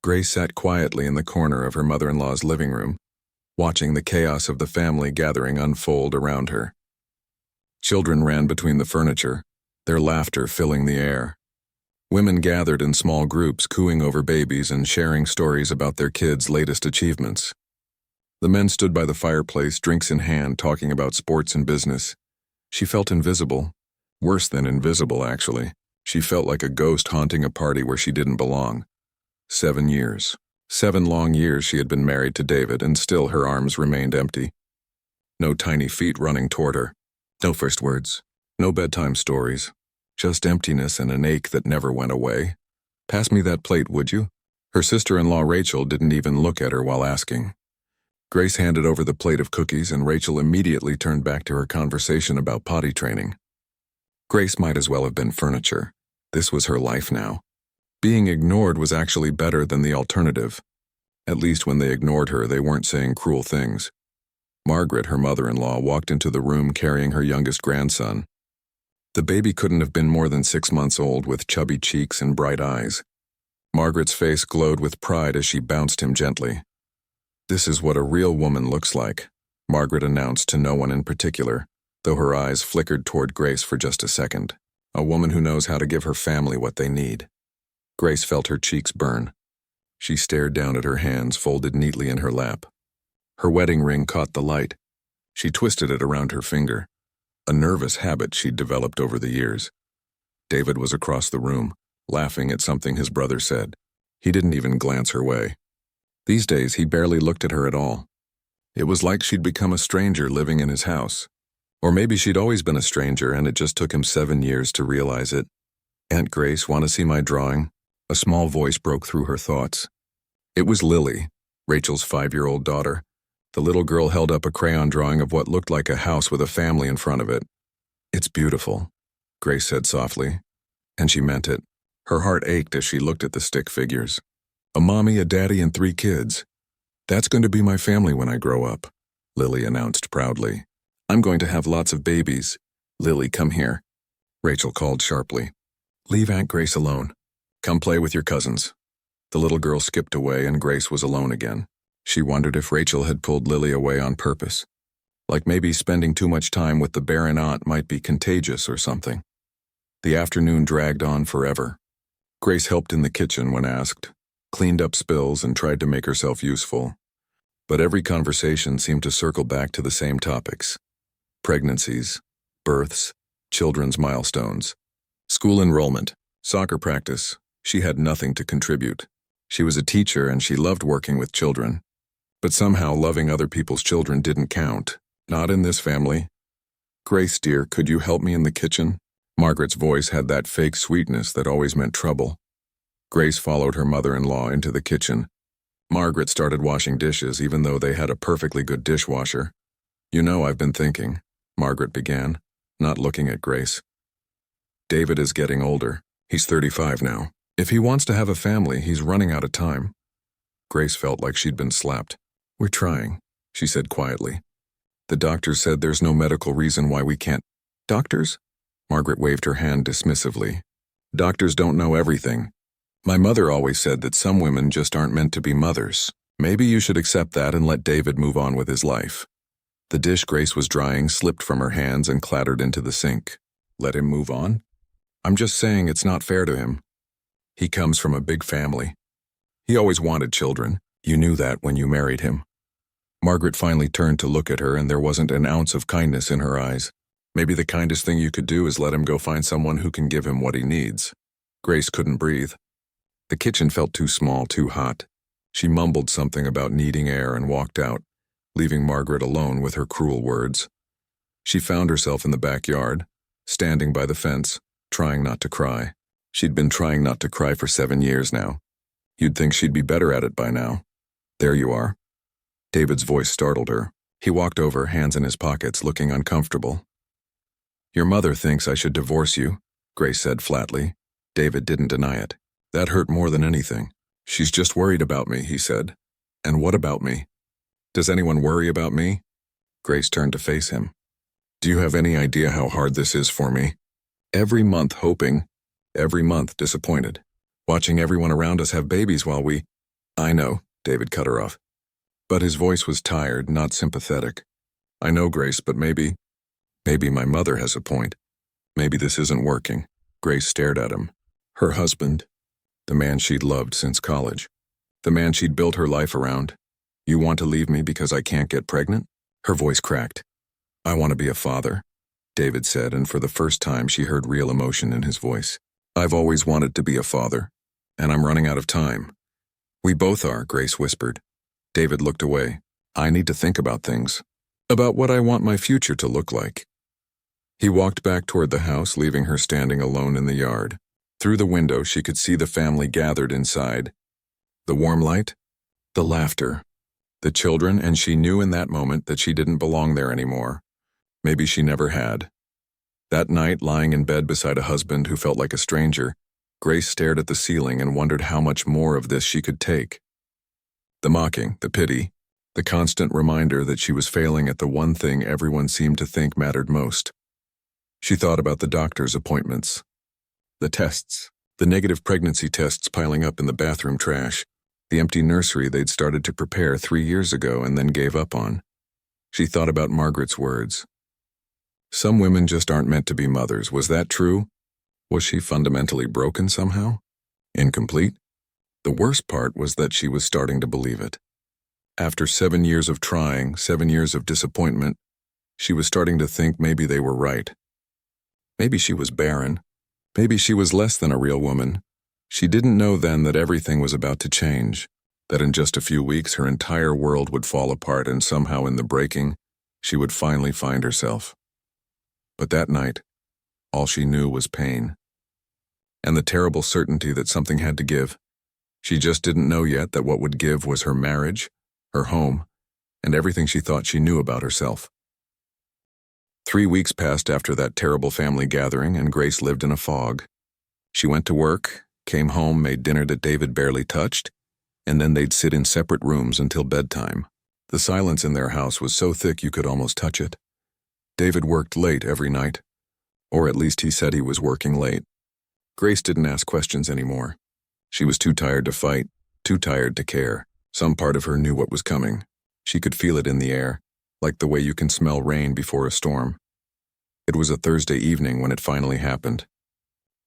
Grace sat quietly in the corner of her mother-in-law's living room, watching the chaos of the family gathering unfold around her. Children ran between the furniture, their laughter filling the air. Women gathered in small groups, cooing over babies and sharing stories about their kids' latest achievements. The men stood by the fireplace, drinks in hand, talking about sports and business. She felt invisible. Worse than invisible, actually. She felt like a ghost haunting a party where she didn't belong. 7 years. 7 long years she had been married to David, and still her arms remained empty. No tiny feet running toward her. No first words. No bedtime stories. Just emptiness and an ache that never went away. "Pass me that plate, would you?" Her sister-in-law Rachel didn't even look at her while asking. Grace handed over the plate of cookies, and Rachel immediately turned back to her conversation about potty training. Grace might as well have been furniture. This was her life now. Being ignored was actually better than the alternative. At least when they ignored her, they weren't saying cruel things. Margaret, her mother-in-law, walked into the room carrying her youngest grandson. The baby couldn't have been more than 6 months old, with chubby cheeks and bright eyes. Margaret's face glowed with pride as she bounced him gently. "This is what a real woman looks like," Margaret announced to no one in particular, though her eyes flickered toward Grace for just a second. "A woman who knows how to give her family what they need." Grace felt her cheeks burn. She stared down at her hands folded neatly in her lap. Her wedding ring caught the light. She twisted it around her finger, a nervous habit she'd developed over the years. David was across the room, laughing at something his brother said. He didn't even glance her way. These days, he barely looked at her at all. It was like she'd become a stranger living in his house. Or maybe she'd always been a stranger and it just took him 7 years to realize it. "Aunt Grace, want to see my drawing?" A small voice broke through her thoughts. It was Lily, Rachel's 5-year-old daughter. The little girl held up a crayon drawing of what looked like a house with a family in front of it. "It's beautiful," Grace said softly, and she meant it. Her heart ached as she looked at the stick figures. "A mommy, a daddy, and 3 kids. That's going to be my family when I grow up," Lily announced proudly. "I'm going to have lots of babies." "Lily, come here," Rachel called sharply. "Leave Aunt Grace alone. Come play with your cousins." The little girl skipped away and Grace was alone again. She wondered if Rachel had pulled Lily away on purpose. Like maybe spending too much time with the Barren aunt might be contagious or something. The afternoon dragged on forever. Grace helped in the kitchen when asked, cleaned up spills and tried to make herself useful. But every conversation seemed to circle back to the same topics. Pregnancies, births, children's milestones, school enrollment, soccer practice. She had nothing to contribute. She was a teacher and she loved working with children. But somehow loving other people's children didn't count. Not in this family. "Grace, dear, could you help me in the kitchen?" Margaret's voice had that fake sweetness that always meant trouble. Grace followed her mother-in-law into the kitchen. Margaret started washing dishes even though they had a perfectly good dishwasher. "You know, I've been thinking," Margaret began, not looking at Grace. "David is getting older. He's 35 now. If he wants to have a family, he's running out of time." Grace felt like she'd been slapped. "We're trying," she said quietly. "The doctor said there's no medical reason why we can't." "Doctors?" Margaret waved her hand dismissively. "Doctors don't know everything. My mother always said that some women just aren't meant to be mothers. Maybe you should accept that and let David move on with his life." The dish Grace was drying slipped from her hands and clattered into the sink. "Let him move on?" "I'm just saying it's not fair to him. He comes from a big family. He always wanted children. You knew that when you married him." Margaret finally turned to look at her and there wasn't an ounce of kindness in her eyes. "Maybe the kindest thing you could do is let him go find someone who can give him what he needs." Grace couldn't breathe. The kitchen felt too small, too hot. She mumbled something about needing air and walked out, leaving Margaret alone with her cruel words. She found herself in the backyard, standing by the fence, trying not to cry. She'd been trying not to cry for 7 years now. You'd think she'd be better at it by now. "There you are." David's voice startled her. He walked over, hands in his pockets, looking uncomfortable. "Your mother thinks I should divorce you," Grace said flatly. David didn't deny it. "That hurt more than anything." "She's just worried about me," he said. "And what about me? Does anyone worry about me?" Grace turned to face him. "Do you have any idea how hard this is for me? Every month hoping, every month disappointed, watching everyone around us have babies while we..." I know, David cut her off. But his voice was tired, not sympathetic. I know, Grace, but maybe my mother has a point. Maybe this isn't working. Grace stared at him. Her husband, the man she'd loved since college, the man she'd built her life around. You want to leave me because I can't get pregnant? Her voice cracked. I want to be a father, David said, and for the first time she heard real emotion in his voice. I've always wanted to be a father, and I'm running out of time. We both are, Grace whispered. David looked away. I need to think about things, about what I want my future to look like. He walked back toward the house, leaving her standing alone in the yard. Through the window, she could see the family gathered inside. The warm light, the laughter, the children, and she knew in that moment that she didn't belong there anymore. Maybe she never had. That night, lying in bed beside a husband who felt like a stranger, Grace stared at the ceiling and wondered how much more of this she could take. The mocking, the pity, the constant reminder that she was failing at the one thing everyone seemed to think mattered most. She thought about the doctor's appointments, the tests, the negative pregnancy tests piling up in the bathroom trash, the empty nursery they'd started to prepare 3 years ago and then gave up on. She thought about Margaret's words. Some women just aren't meant to be mothers. Was that true? Was she fundamentally broken somehow? Incomplete? The worst part was that she was starting to believe it. After 7 years of trying, 7 years of disappointment, she was starting to think maybe they were right. Maybe she was barren. Maybe she was less than a real woman. She didn't know then that everything was about to change, that in just a few weeks her entire world would fall apart and somehow in the breaking, she would finally find herself. But that night, all she knew was pain. And the terrible certainty that something had to give. She just didn't know yet that what would give was her marriage, her home, and everything she thought she knew about herself. 3 weeks passed after that terrible family gathering, and Grace lived in a fog. She went to work, came home, made dinner that David barely touched, and then they'd sit in separate rooms until bedtime. The silence in their house was so thick you could almost touch it. David worked late every night, or at least he said he was working late. Grace didn't ask questions anymore. She was too tired to fight, too tired to care. Some part of her knew what was coming. She could feel it in the air, like the way you can smell rain before a storm. It was a Thursday evening when it finally happened.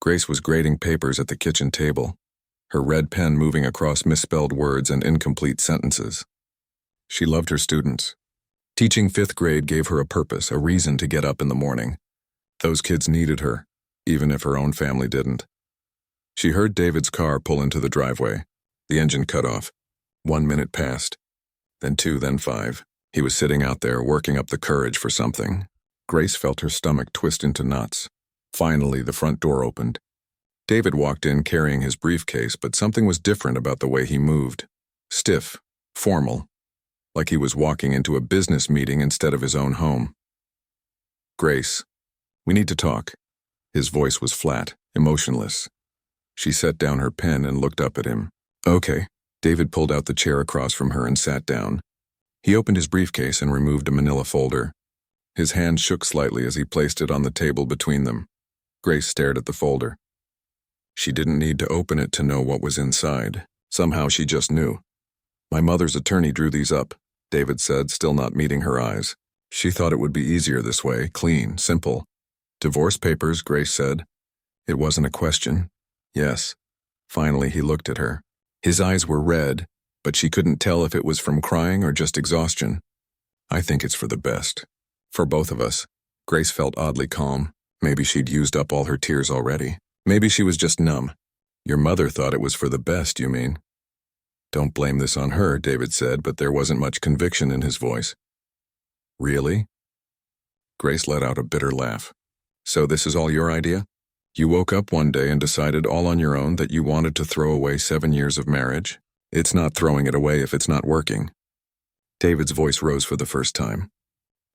Grace was grading papers at the kitchen table, her red pen moving across misspelled words and incomplete sentences. She loved her students. Teaching 5th grade gave her a purpose, a reason to get up in the morning. Those kids needed her, even if her own family didn't. She heard David's car pull into the driveway. The engine cut off. 1 minute passed, then 2, then 5. He was sitting out there, working up the courage for something. Grace felt her stomach twist into knots. Finally, the front door opened. David walked in carrying his briefcase, but something was different about the way he moved. Stiff, formal, like he was walking into a business meeting instead of his own home. Grace, we need to talk. His voice was flat, emotionless. She set down her pen and looked up at him. Okay. David pulled out the chair across from her and sat down. He opened his briefcase and removed a manila folder. His hand shook slightly as he placed it on the table between them. Grace stared at the folder. She didn't need to open it to know what was inside. Somehow she just knew. My mother's attorney drew these up, David said, still not meeting her eyes. She thought it would be easier this way, clean, simple. Divorce papers, Grace said. It wasn't a question. Yes. Finally, he looked at her. His eyes were red, but she couldn't tell if it was from crying or just exhaustion. I think it's for the best. For both of us. Grace felt oddly calm. Maybe she'd used up all her tears already. Maybe she was just numb. Your mother thought it was for the best, you mean? Don't blame this on her, David said, but there wasn't much conviction in his voice. Really? Grace let out a bitter laugh. So this is all your idea? You woke up one day and decided all on your own that you wanted to throw away 7 years of marriage? It's not throwing it away if it's not working. David's voice rose for the first time.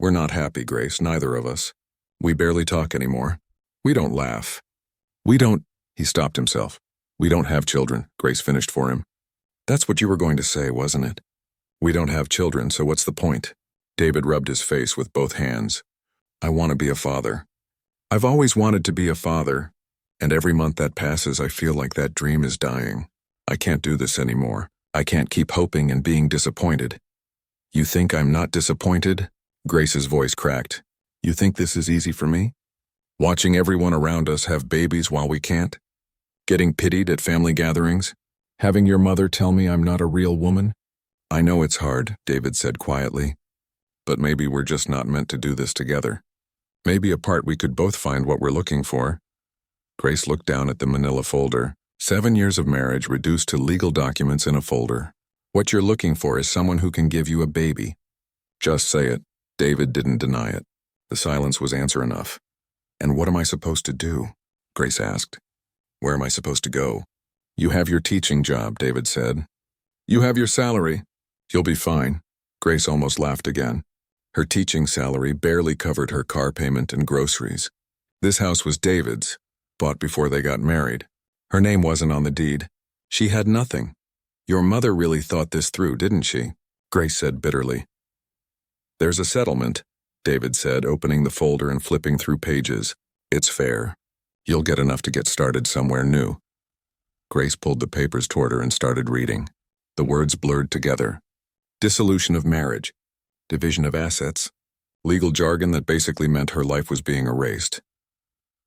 We're not happy, Grace, neither of us. We barely talk anymore. We don't laugh. He stopped himself. We don't have children, Grace finished for him. That's what you were going to say, wasn't it? We don't have children, so what's the point? David rubbed his face with both hands. I want to be a father. I've always wanted to be a father, and every month that passes I feel like that dream is dying. I can't do this anymore. I can't keep hoping and being disappointed. You think I'm not disappointed? Grace's voice cracked. You think this is easy for me? Watching everyone around us have babies while we can't? Getting pitied at family gatherings? Having your mother tell me I'm not a real woman? I know it's hard, David said quietly. But maybe we're just not meant to do this together. Maybe apart we could both find what we're looking for. Grace looked down at the manila folder. 7 years of marriage reduced to legal documents in a folder. What you're looking for is someone who can give you a baby. Just say it. David didn't deny it. The silence was answer enough. And what am I supposed to do? Grace asked. Where am I supposed to go? You have your teaching job, David said. You have your salary. You'll be fine. Grace almost laughed again. Her teaching salary barely covered her car payment and groceries. This house was David's, bought before they got married. Her name wasn't on the deed. She had nothing. Your mother really thought this through, didn't she? Grace said bitterly. There's a settlement, David said, opening the folder and flipping through pages. It's fair. You'll get enough to get started somewhere new. Grace pulled the papers toward her and started reading. The words blurred together. Dissolution of marriage. Division of assets. Legal jargon that basically meant her life was being erased.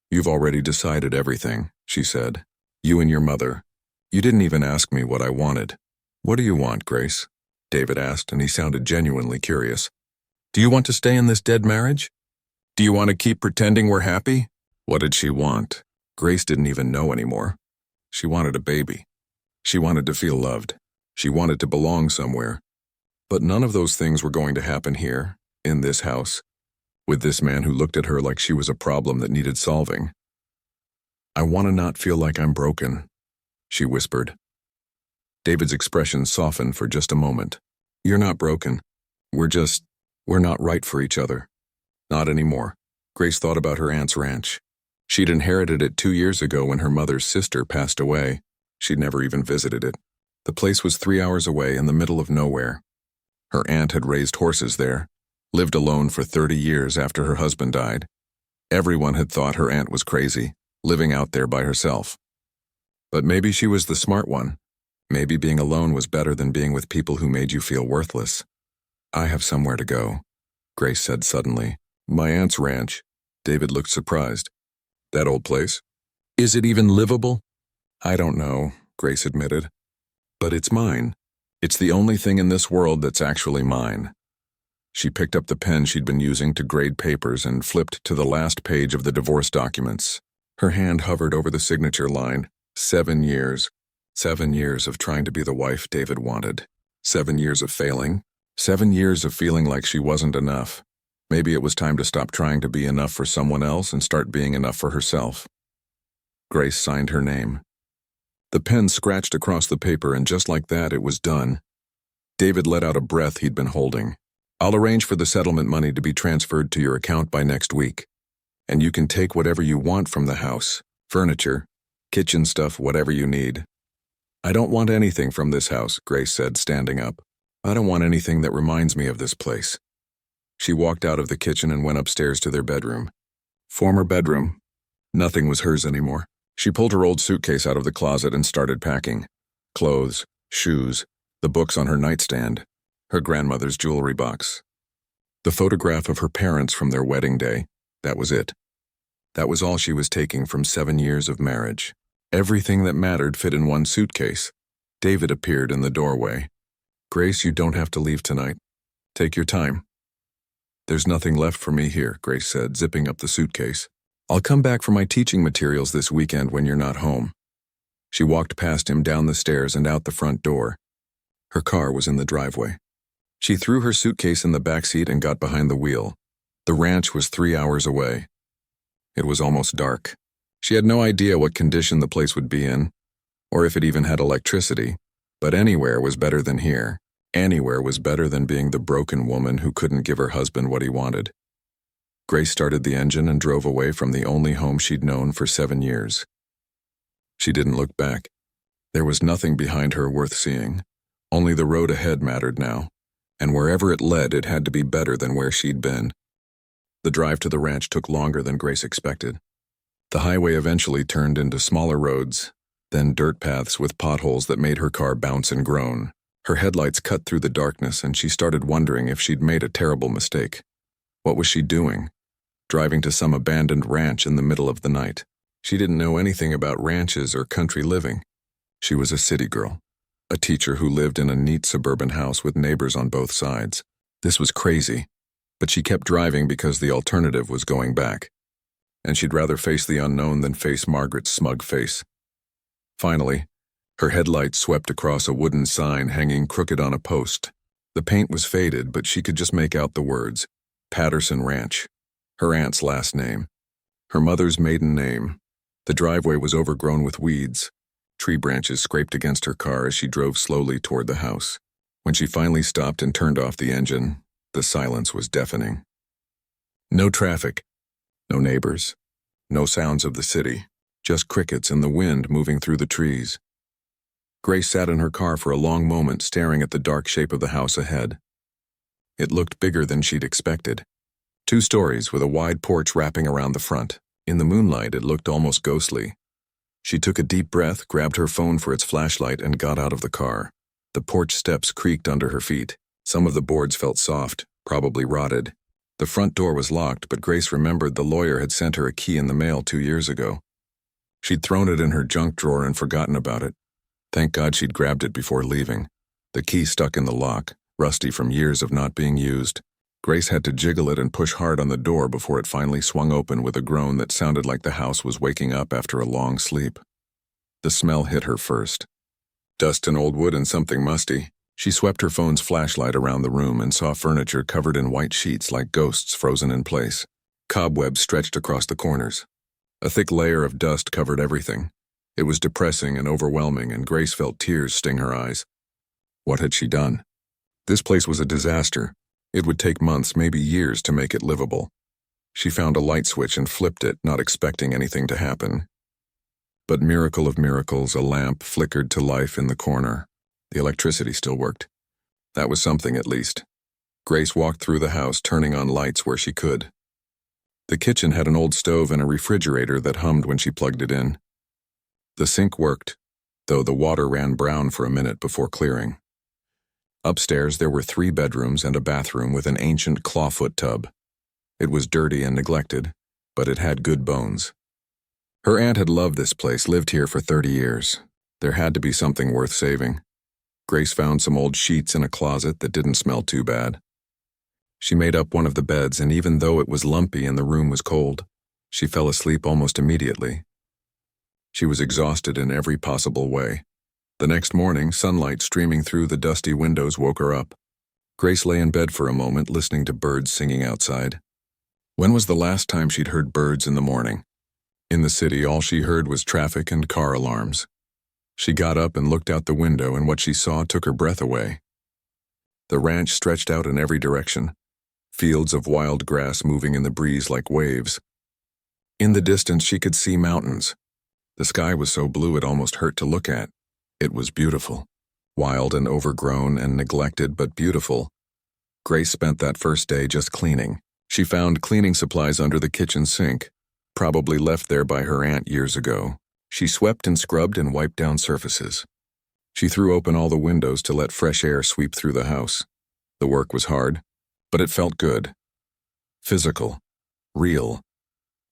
You've already decided everything, she said. You and your mother. You didn't even ask me what I wanted. What do you want, Grace? David asked, and he sounded genuinely curious. Do you want to stay in this dead marriage? Do you want to keep pretending we're happy? What did she want? Grace didn't even know anymore. She wanted a baby. She wanted to feel loved. She wanted to belong somewhere. But none of those things were going to happen here, in this house, with this man who looked at her like she was a problem that needed solving. I want to not feel like I'm broken, she whispered. David's expression softened for just a moment. You're not broken. We're not right for each other. Not anymore. Grace thought about her aunt's ranch. She'd inherited it 2 years ago when her mother's sister passed away. She'd never even visited it. The place was 3 hours away in the middle of nowhere. Her aunt had raised horses there, lived alone for 30 years after her husband died. Everyone had thought her aunt was crazy, living out there by herself. But maybe she was the smart one. Maybe being alone was better than being with people who made you feel worthless. I have somewhere to go, Grace said suddenly. My aunt's ranch. David looked surprised. That old place? Is it even livable? I don't know, Grace admitted. But it's mine. It's the only thing in this world that's actually mine. She picked up the pen she'd been using to grade papers and flipped to the last page of the divorce documents. Her hand hovered over the signature line. 7 years. 7 years of trying to be the wife David wanted. 7 years of failing. 7 years of feeling like she wasn't enough. Maybe it was time to stop trying to be enough for someone else and start being enough for herself. Grace signed her name. The pen scratched across the paper, and just like that, it was done. David let out a breath he'd been holding. I'll arrange for the settlement money to be transferred to your account by next week. And you can take whatever you want from the house. Furniture, kitchen stuff, whatever you need. I don't want anything from this house, Grace said, standing up. I don't want anything that reminds me of this place. She walked out of the kitchen and went upstairs to their bedroom. Former bedroom. Nothing was hers anymore. She pulled her old suitcase out of the closet and started packing. Clothes, shoes, the books on her nightstand, her grandmother's jewelry box. The photograph of her parents from their wedding day, that was it. That was all she was taking from 7 years of marriage. Everything that mattered fit in one suitcase. David appeared in the doorway. Grace, you don't have to leave tonight. Take your time. There's nothing left for me here, Grace said, zipping up the suitcase. I'll come back for my teaching materials this weekend when you're not home. She walked past him down the stairs and out the front door. Her car was in the driveway. She threw her suitcase in the back seat and got behind the wheel. The ranch was 3 hours away. It was almost dark. She had no idea what condition the place would be in, or if it even had electricity, but anywhere was better than here. Anywhere was better than being the broken woman who couldn't give her husband what he wanted. Grace started the engine and drove away from the only home she'd known for 7 years. She didn't look back. There was nothing behind her worth seeing. Only the road ahead mattered now, and wherever it led, it had to be better than where she'd been. The drive to the ranch took longer than Grace expected. The highway eventually turned into smaller roads, then dirt paths with potholes that made her car bounce and groan. Her headlights cut through the darkness, and she started wondering if she'd made a terrible mistake. What was she doing? Driving to some abandoned ranch in the middle of the night. She didn't know anything about ranches or country living. She was a city girl, a teacher who lived in a neat suburban house with neighbors on both sides. This was crazy, but she kept driving because the alternative was going back, and she'd rather face the unknown than face Margaret's smug face. Finally, her headlights swept across a wooden sign hanging crooked on a post. The paint was faded, but she could just make out the words, Patterson Ranch, her aunt's last name, her mother's maiden name. The driveway was overgrown with weeds. Tree branches scraped against her car as she drove slowly toward the house. When she finally stopped and turned off the engine, the silence was deafening. No traffic, no neighbors, no sounds of the city, just crickets and the wind moving through the trees. Grace sat in her car for a long moment, staring at the dark shape of the house ahead. It looked bigger than she'd expected. 2 stories with a wide porch wrapping around the front. In the moonlight, it looked almost ghostly. She took a deep breath, grabbed her phone for its flashlight, and got out of the car. The porch steps creaked under her feet. Some of the boards felt soft, probably rotted. The front door was locked, but Grace remembered the lawyer had sent her a key in the mail 2 years ago. She'd thrown it in her junk drawer and forgotten about it. Thank God she'd grabbed it before leaving. The key stuck in the lock, rusty from years of not being used. Grace had to jiggle it and push hard on the door before it finally swung open with a groan that sounded like the house was waking up after a long sleep. The smell hit her first. Dust and old wood and something musty. She swept her phone's flashlight around the room and saw furniture covered in white sheets like ghosts frozen in place. Cobwebs stretched across the corners. A thick layer of dust covered everything. It was depressing and overwhelming, and Grace felt tears sting her eyes. What had she done? This place was a disaster. It would take months, maybe years, to make it livable. She found a light switch and flipped it, not expecting anything to happen. But miracle of miracles, a lamp flickered to life in the corner. The electricity still worked. That was something, at least. Grace walked through the house, turning on lights where she could. The kitchen had an old stove and a refrigerator that hummed when she plugged it in. The sink worked, though the water ran brown for a minute before clearing. Upstairs, there were 3 bedrooms and a bathroom with an ancient clawfoot tub. It was dirty and neglected, but it had good bones. Her aunt had loved this place, lived here for 30 years. There had to be something worth saving. Grace found some old sheets in a closet that didn't smell too bad. She made up one of the beds, and even though it was lumpy and the room was cold, she fell asleep almost immediately. She was exhausted in every possible way. The next morning, sunlight streaming through the dusty windows woke her up. Grace lay in bed for a moment, listening to birds singing outside. When was the last time she'd heard birds in the morning? In the city, all she heard was traffic and car alarms. She got up and looked out the window, and what she saw took her breath away. The ranch stretched out in every direction, fields of wild grass moving in the breeze like waves. In the distance, she could see mountains. The sky was so blue it almost hurt to look at. It was beautiful. Wild and overgrown and neglected, but beautiful. Grace spent that first day just cleaning. She found cleaning supplies under the kitchen sink, probably left there by her aunt years ago. She swept and scrubbed and wiped down surfaces. She threw open all the windows to let fresh air sweep through the house. The work was hard, but it felt good. Physical. Real.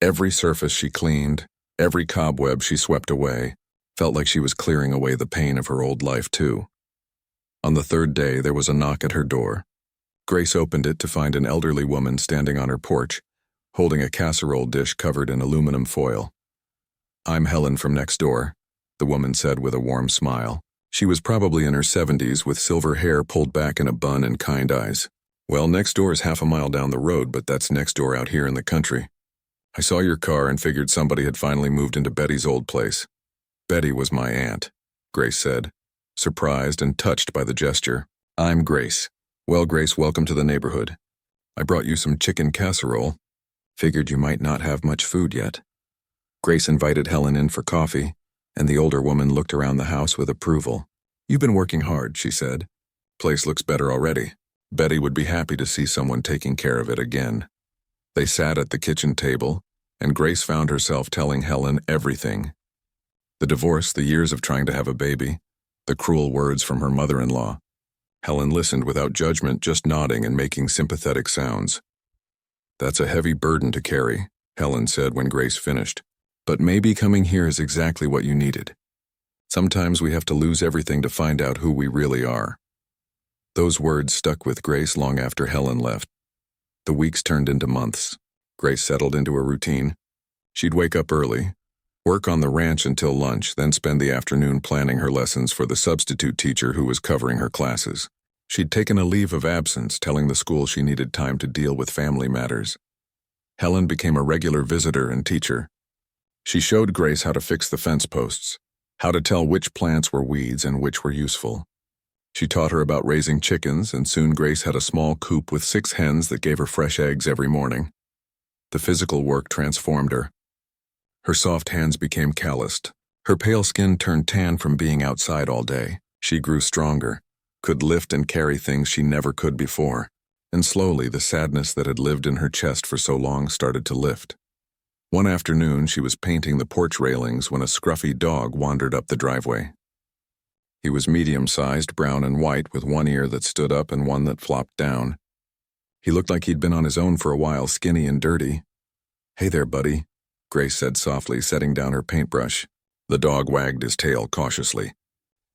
Every surface she cleaned, every cobweb she swept away, felt like she was clearing away the pain of her old life too. On the 3rd day, there was a knock at her door. Grace opened it to find an elderly woman standing on her porch, holding a casserole dish covered in aluminum foil. "I'm Helen from next door," the woman said with a warm smile. She was probably in her 70s with silver hair pulled back in a bun and kind eyes. "Well, next door is half a mile down the road, but that's next door out here in the country. I saw your car and figured somebody had finally moved into Betty's old place." Betty was my aunt, Grace said, surprised and touched by the gesture. "I'm Grace. Well, Grace, welcome to the neighborhood. I brought you some chicken casserole. Figured you might not have much food yet." Grace invited Helen in for coffee, and the older woman looked around the house with approval. "You've been working hard," she said. "Place looks better already. Betty would be happy to see someone taking care of it again." They sat at the kitchen table, and Grace found herself telling Helen everything. The divorce, the years of trying to have a baby, the cruel words from her mother-in-law. Helen listened without judgment, just nodding and making sympathetic sounds. "That's a heavy burden to carry," Helen said when Grace finished. "But maybe coming here is exactly what you needed. Sometimes we have to lose everything to find out who we really are." Those words stuck with Grace long after Helen left. The weeks turned into months. Grace settled into a routine. She'd wake up early, work on the ranch until lunch, then spend the afternoon planning her lessons for the substitute teacher who was covering her classes. She'd taken a leave of absence, telling the school she needed time to deal with family matters. Helen became a regular visitor and teacher. She showed Grace how to fix the fence posts, how to tell which plants were weeds and which were useful. She taught her about raising chickens, and soon Grace had a small coop with 6 hens that gave her fresh eggs every morning. The physical work transformed her. Her soft hands became calloused. Her pale skin turned tan from being outside all day. She grew stronger, could lift and carry things she never could before, and slowly the sadness that had lived in her chest for so long started to lift. One afternoon, she was painting the porch railings when a scruffy dog wandered up the driveway. He was medium-sized, brown and white, with one ear that stood up and one that flopped down. He looked like he'd been on his own for a while, skinny and dirty. "Hey there, buddy," Grace said softly, setting down her paintbrush. The dog wagged his tail cautiously.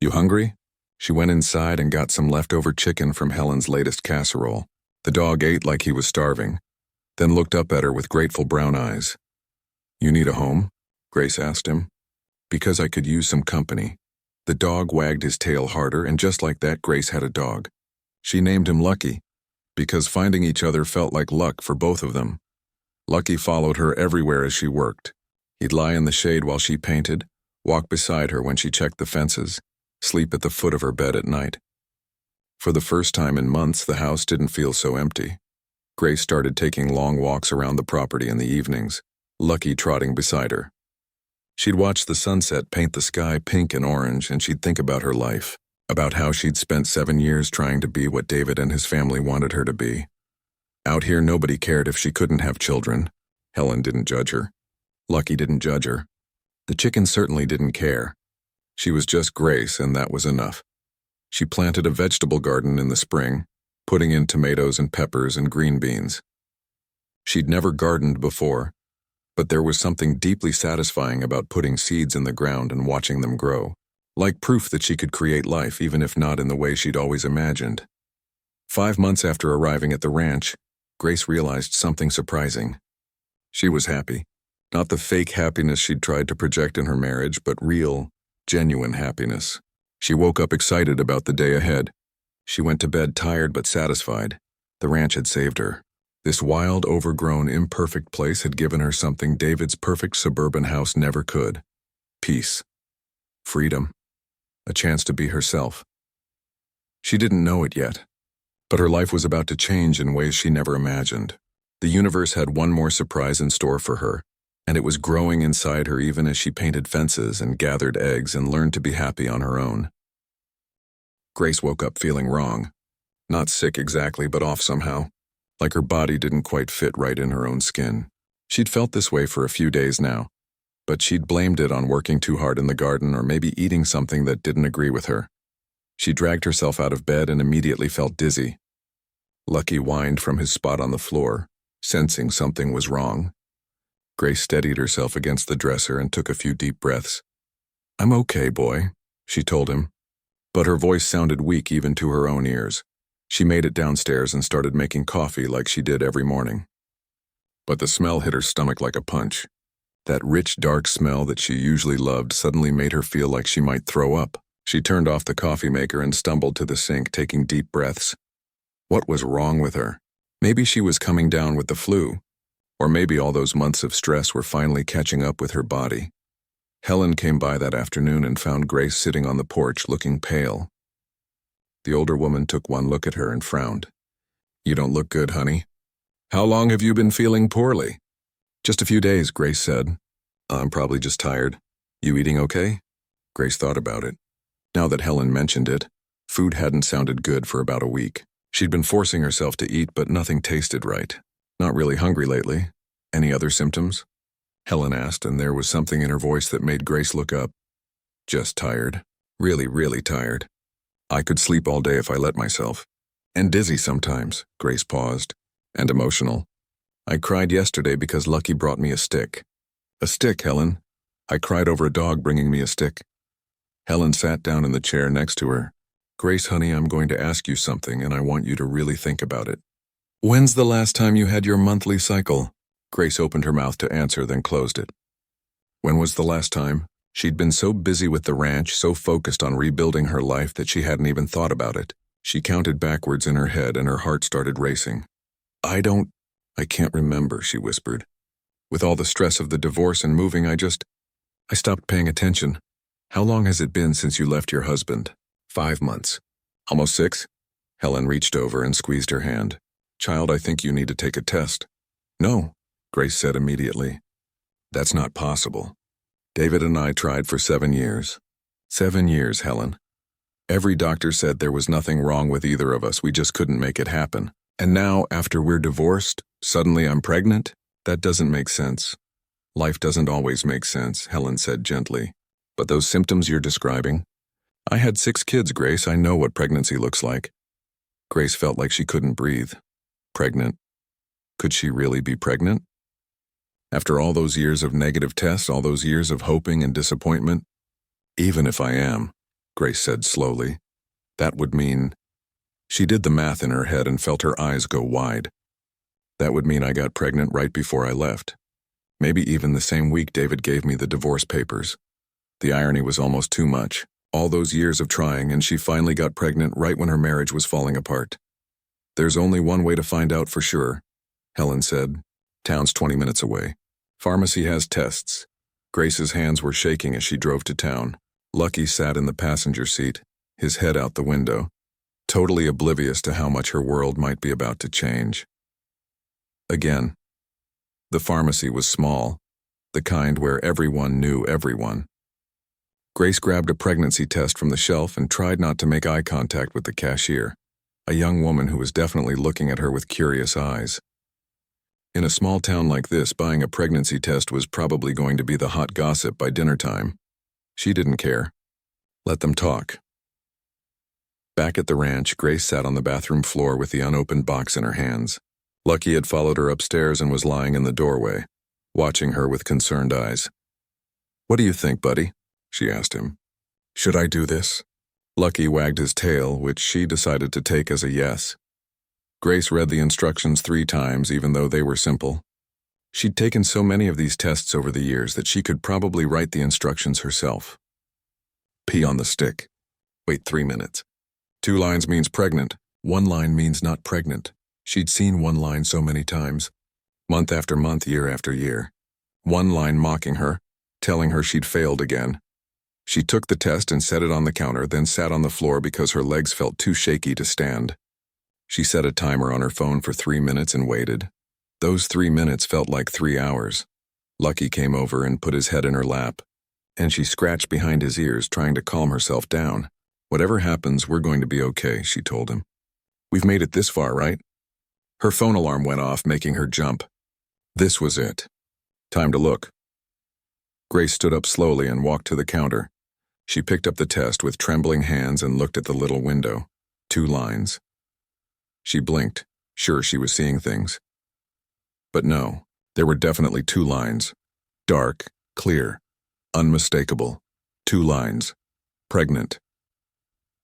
"You hungry?" She went inside and got some leftover chicken from Helen's latest casserole. The dog ate like he was starving, then looked up at her with grateful brown eyes. "You need a home?" Grace asked him. "Because I could use some company." The dog wagged his tail harder, and just like that, Grace had a dog. She named him Lucky, because finding each other felt like luck for both of them. Lucky followed her everywhere as she worked. He'd lie in the shade while she painted, walk beside her when she checked the fences, sleep at the foot of her bed at night. For the first time in months, the house didn't feel so empty. Grace started taking long walks around the property in the evenings, Lucky trotting beside her. She'd watch the sunset paint the sky pink and orange, and she'd think about her life, about how she'd spent 7 years trying to be what David and his family wanted her to be. Out here, nobody cared if she couldn't have children. Helen didn't judge her. Lucky didn't judge her. The chicken certainly didn't care. She was just Grace, and that was enough. She planted a vegetable garden in the spring, putting in tomatoes and peppers and green beans. She'd never gardened before, but there was something deeply satisfying about putting seeds in the ground and watching them grow, like proof that she could create life even if not in the way she'd always imagined. 5 months after arriving at the ranch, Grace realized something surprising. She was happy. Not the fake happiness she'd tried to project in her marriage, but real, genuine happiness. She woke up excited about the day ahead. She went to bed tired but satisfied. The ranch had saved her. This wild, overgrown, imperfect place had given her something David's perfect suburban house never could. Peace. Freedom. A chance to be herself. She didn't know it yet, but her life was about to change in ways she never imagined. The universe had one more surprise in store for her, and it was growing inside her even as she painted fences and gathered eggs and learned to be happy on her own. Grace woke up feeling wrong. Not sick exactly, but off somehow. Like her body didn't quite fit right in her own skin. She'd felt this way for a few days now, but she'd blamed it on working too hard in the garden or maybe eating something that didn't agree with her. She dragged herself out of bed and immediately felt dizzy. Lucky whined from his spot on the floor, sensing something was wrong. Grace steadied herself against the dresser and took a few deep breaths. "I'm okay, boy," she told him, but her voice sounded weak even to her own ears. She made it downstairs and started making coffee like she did every morning. But the smell hit her stomach like a punch. That rich, dark smell that she usually loved suddenly made her feel like she might throw up. She turned off the coffee maker and stumbled to the sink, taking deep breaths. What was wrong with her? Maybe she was coming down with the flu, or maybe all those months of stress were finally catching up with her body. Helen came by that afternoon and found Grace sitting on the porch looking pale. The older woman took one look at her and frowned. "You don't look good, honey. How long have you been feeling poorly?" "Just a few days," Grace said. "I'm probably just tired. You eating okay?" Grace thought about it. Now that Helen mentioned it, food hadn't sounded good for about a week. She'd been forcing herself to eat, but nothing tasted right. "Not really hungry lately. Any other symptoms?" Helen asked, and there was something in her voice that made Grace look up. Just tired. Really, really tired. I could sleep all day if I let myself. And dizzy sometimes, Grace paused. And emotional. I cried yesterday because Lucky brought me a stick. A stick, Helen. I cried over a dog bringing me a stick. Helen sat down in the chair next to her. Grace, honey, I'm going to ask you something and I want you to really think about it. When's the last time you had your monthly cycle? Grace opened her mouth to answer, then closed it. When was the last time? She'd been so busy with the ranch, so focused on rebuilding her life that she hadn't even thought about it. She counted backwards in her head and her heart started racing. I can't remember, she whispered. With all the stress of the divorce and moving, I stopped paying attention. How long has it been since you left your husband? 5 months. Almost 6? Helen reached over and squeezed her hand. Child, I think you need to take a test. No, Grace said immediately. That's not possible. David and I tried for 7 years. 7 years, Helen. Every doctor said there was nothing wrong with either of us, we just couldn't make it happen. And now, after we're divorced, suddenly I'm pregnant? That doesn't make sense. Life doesn't always make sense, Helen said gently. But those symptoms you're describing? I had 6 kids, Grace. I know what pregnancy looks like. Grace felt like she couldn't breathe. Pregnant. Could she really be pregnant? After all those years of negative tests, all those years of hoping and disappointment? Even if I am, Grace said slowly, that would mean... She did the math in her head and felt her eyes go wide. That would mean I got pregnant right before I left. Maybe even the same week David gave me the divorce papers. The irony was almost too much. All those years of trying, and she finally got pregnant right when her marriage was falling apart. There's only one way to find out for sure, Helen said. Town's 20 minutes away. Pharmacy has tests. Grace's hands were shaking as she drove to town. Lucky sat in the passenger seat, his head out the window, totally oblivious to how much her world might be about to change. Again. The pharmacy was small, the kind where everyone knew everyone. Grace grabbed a pregnancy test from the shelf and tried not to make eye contact with the cashier, a young woman who was definitely looking at her with curious eyes. In a small town like this, buying a pregnancy test was probably going to be the hot gossip by dinner time. She didn't care. Let them talk. Back at the ranch, Grace sat on the bathroom floor with the unopened box in her hands. Lucky had followed her upstairs and was lying in the doorway, watching her with concerned eyes. What do you think, buddy? She asked him. Should I do this? Lucky wagged his tail, which she decided to take as a yes. Grace read the instructions 3 times, even though they were simple. She'd taken so many of these tests over the years that she could probably write the instructions herself. Pee on the stick. Wait 3 minutes. 2 lines means pregnant. 1 line means not pregnant. She'd seen 1 line so many times. Month after month, year after year. 1 line mocking her, telling her she'd failed again. She took the test and set it on the counter, then sat on the floor because her legs felt too shaky to stand. She set a timer on her phone for 3 minutes and waited. Those 3 minutes felt like 3 hours. Lucky came over and put his head in her lap, and she scratched behind his ears, trying to calm herself down. Whatever happens, we're going to be okay, she told him. We've made it this far, right? Her phone alarm went off, making her jump. This was it. Time to look. Grace stood up slowly and walked to the counter. She picked up the test with trembling hands and looked at the little window. 2 lines. She blinked, sure she was seeing things. But no, there were definitely 2 lines. Dark, clear, unmistakable. 2 lines. Pregnant.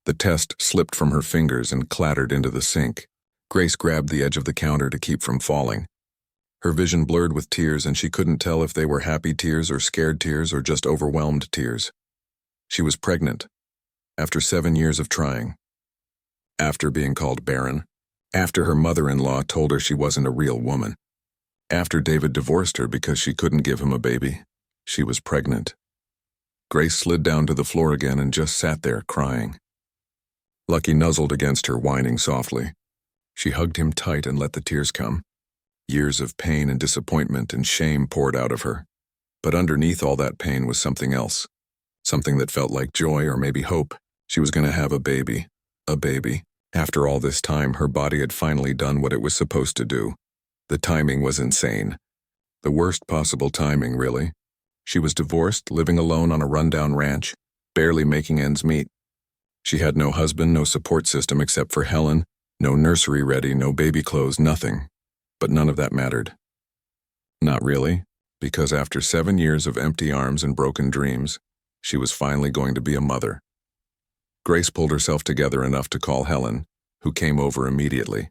The test slipped from her fingers and clattered into the sink. Grace grabbed the edge of the counter to keep from falling. Her vision blurred with tears, and she couldn't tell if they were happy tears or scared tears or just overwhelmed tears. She was pregnant. After 7 years of trying. After being called barren. After her mother-in-law told her she wasn't a real woman. After David divorced her because she couldn't give him a baby. She was pregnant. Grace slid down to the floor again and just sat there, crying. Lucky nuzzled against her, whining softly. She hugged him tight and let the tears come. Years of pain and disappointment and shame poured out of her. But underneath all that pain was something else. Something that felt like joy or maybe hope. She was going to have a baby. A baby. After all this time, her body had finally done what it was supposed to do. The timing was insane. The worst possible timing, really. She was divorced, living alone on a rundown ranch. barely making ends meet. She had no husband, no support system except for Helen, no nursery ready, no baby clothes, nothing. But none of that mattered. Not really, because after 7 years of empty arms and broken dreams, she was finally going to be a mother. Grace pulled herself together enough to call Helen, who came over immediately.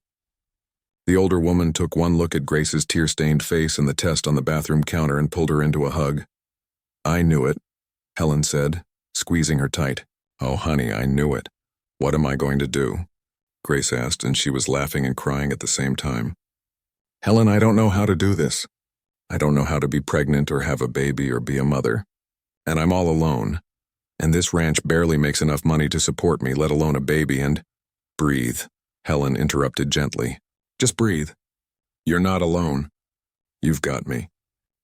The older woman took one look at Grace's tear-stained face and the test on the bathroom counter and pulled her into a hug. "I knew it," Helen said, squeezing her tight. "Oh, honey, I knew it. What am I going to do?" Grace asked, and she was laughing and crying at the same time. "Helen, I don't know how to do this. I don't know how to be pregnant or have a baby or be a mother. And I'm all alone. And this ranch barely makes enough money to support me, let alone a baby, and—" "Breathe," Helen interrupted gently. "Just breathe. You're not alone. You've got me.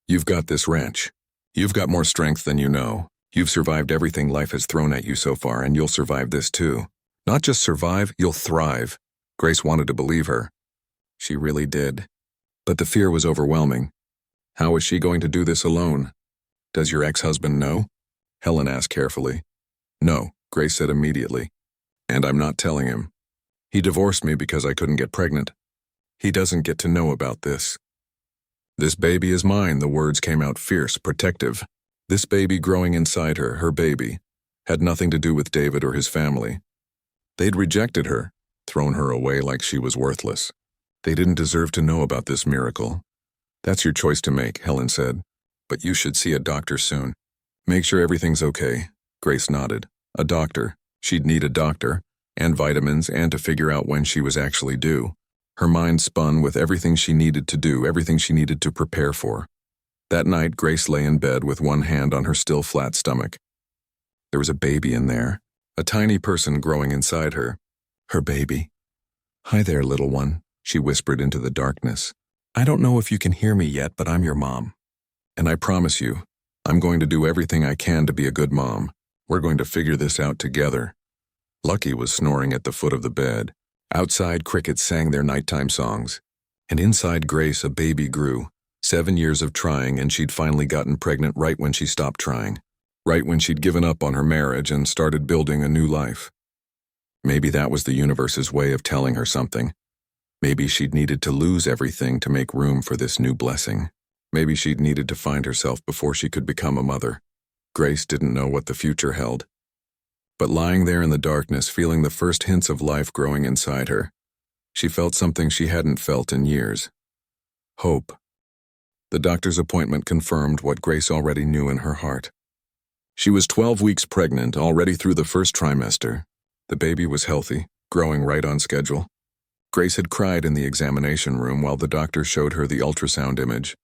You've got this ranch. You've got more strength than you know. You've survived everything life has thrown at you so far, and you'll survive this too. Not just survive, you'll thrive." Grace wanted to believe her. She really did. But the fear was overwhelming. How was she going to do this alone? "Does your ex-husband know?" Helen asked carefully. "No," Grace said immediately. "And I'm not telling him. He divorced me because I couldn't get pregnant. He doesn't get to know about this. This baby is mine," the words came out fierce, protective. This baby growing inside her, her baby, had nothing to do with David or his family. They'd rejected her, thrown her away like she was worthless. They didn't deserve to know about this miracle. "That's your choice to make," Helen said. "But you should see a doctor soon. Make sure everything's okay." Grace nodded. A doctor. She'd need a doctor, and vitamins, and to figure out when she was actually due. Her mind spun with everything she needed to do, everything she needed to prepare for. That night, Grace lay in bed with one hand on her still flat stomach. There was a baby in there, a tiny person growing inside her. Her baby. "Hi there, little one," she whispered into the darkness. "I don't know if you can hear me yet, but I'm your mom. And I promise you, I'm going to do everything I can to be a good mom. We're going to figure this out together." Lucky was snoring at the foot of the bed. Outside, crickets sang their nighttime songs. And inside Grace, a baby grew. 7 years of trying, and she'd finally gotten pregnant right when she stopped trying. Right when she'd given up on her marriage and started building a new life. Maybe that was the universe's way of telling her something. Maybe she'd needed to lose everything to make room for this new blessing. Maybe she'd needed to find herself before she could become a mother. Grace didn't know what the future held. But lying there in the darkness, feeling the first hints of life growing inside her, she felt something she hadn't felt in years. Hope. The doctor's appointment confirmed what Grace already knew in her heart. She was 12 weeks pregnant, already through the first trimester. The baby was healthy, growing right on schedule. Grace had cried in the examination room while the doctor showed her the ultrasound image,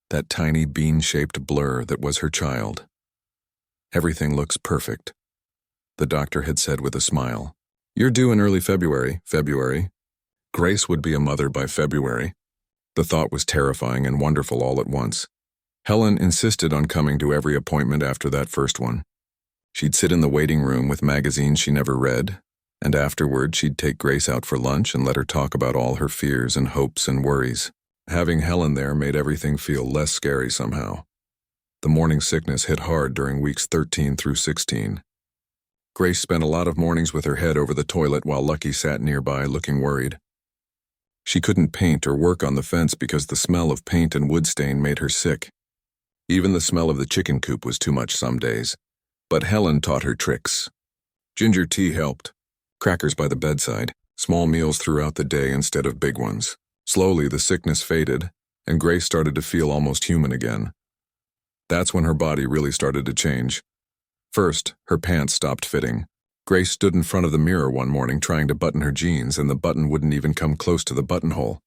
that tiny bean-shaped blur that was her child. "Everything looks perfect," the doctor had said with a smile. "You're due in early February. Grace would be a mother by February." The thought was terrifying and wonderful all at once. Helen insisted on coming to every appointment after that first one. She'd sit in the waiting room with magazines she never read, and afterward she'd take Grace out for lunch and let her talk about all her fears and hopes and worries. Having Helen there made everything feel less scary somehow. The morning sickness hit hard during weeks 13 through 16. Grace spent a lot of mornings with her head over the toilet while Lucky sat nearby looking worried. She couldn't paint or work on the fence because the smell of paint and wood stain made her sick. Even the smell of the chicken coop was too much some days. But Helen taught her tricks. Ginger tea helped. Crackers by the bedside, small meals throughout the day instead of big ones. Slowly, the sickness faded, and Grace started to feel almost human again. That's when her body really started to change. First, her pants stopped fitting. Grace stood in front of the mirror one morning trying to button her jeans, and the button wouldn't even come close to the buttonhole.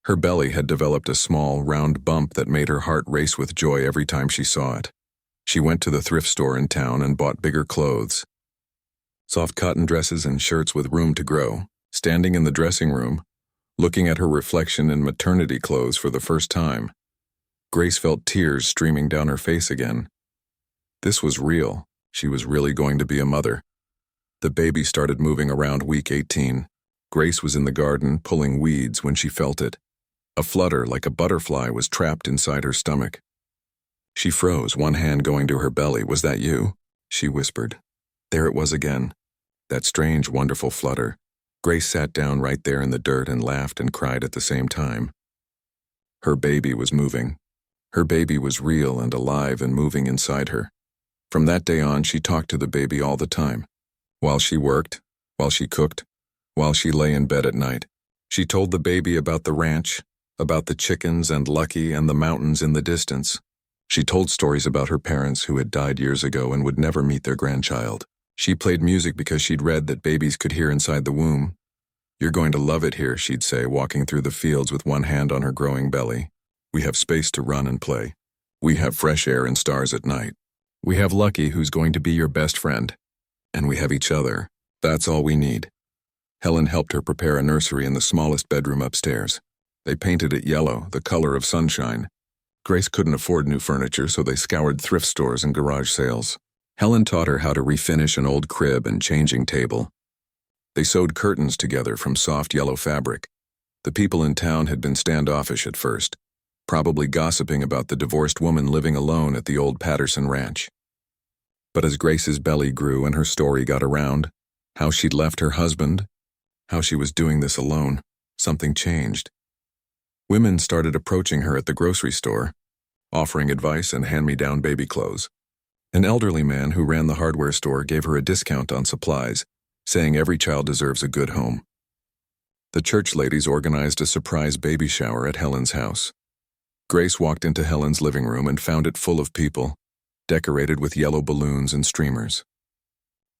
Her belly had developed a small, round bump that made her heart race with joy every time she saw it. She went to the thrift store in town and bought bigger clothes. Soft cotton dresses and shirts with room to grow. Standing in the dressing room, looking at her reflection in maternity clothes for the first time, Grace felt tears streaming down her face again. This was real. She was really going to be a mother. The baby started moving around week 18. Grace was in the garden pulling weeds when she felt it. A flutter like a butterfly was trapped inside her stomach. She froze, one hand going to her belly. "Was that you?" she whispered. There it was again. That strange, wonderful flutter. Grace sat down right there in the dirt and laughed and cried at the same time. Her baby was moving. Her baby was real and alive and moving inside her. From that day on, she talked to the baby all the time. While she worked, while she cooked, while she lay in bed at night. She told the baby about the ranch, about the chickens and Lucky and the mountains in the distance. She told stories about her parents who had died years ago and would never meet their grandchild. She played music because she'd read that babies could hear inside the womb. You're going to love it here, she'd say, walking through the fields with one hand on her growing belly. We have space to run and play. We have fresh air and stars at night. We have Lucky, who's going to be your best friend. And we have each other. That's all we need. Helen helped her prepare a nursery in the smallest bedroom upstairs. They painted it yellow, the color of sunshine. Grace couldn't afford new furniture, so they scoured thrift stores and garage sales. Helen taught her how to refinish an old crib and changing table. They sewed curtains together from soft yellow fabric. The people in town had been standoffish at first, probably gossiping about the divorced woman living alone at the old Patterson ranch. But as Grace's belly grew and her story got around, how she'd left her husband, how she was doing this alone, something changed. Women started approaching her at the grocery store, offering advice and hand-me-down baby clothes. An elderly man who ran the hardware store gave her a discount on supplies, saying every child deserves a good home. The church ladies organized a surprise baby shower at Helen's house. Grace walked into Helen's living room and found it full of people, decorated with yellow balloons and streamers.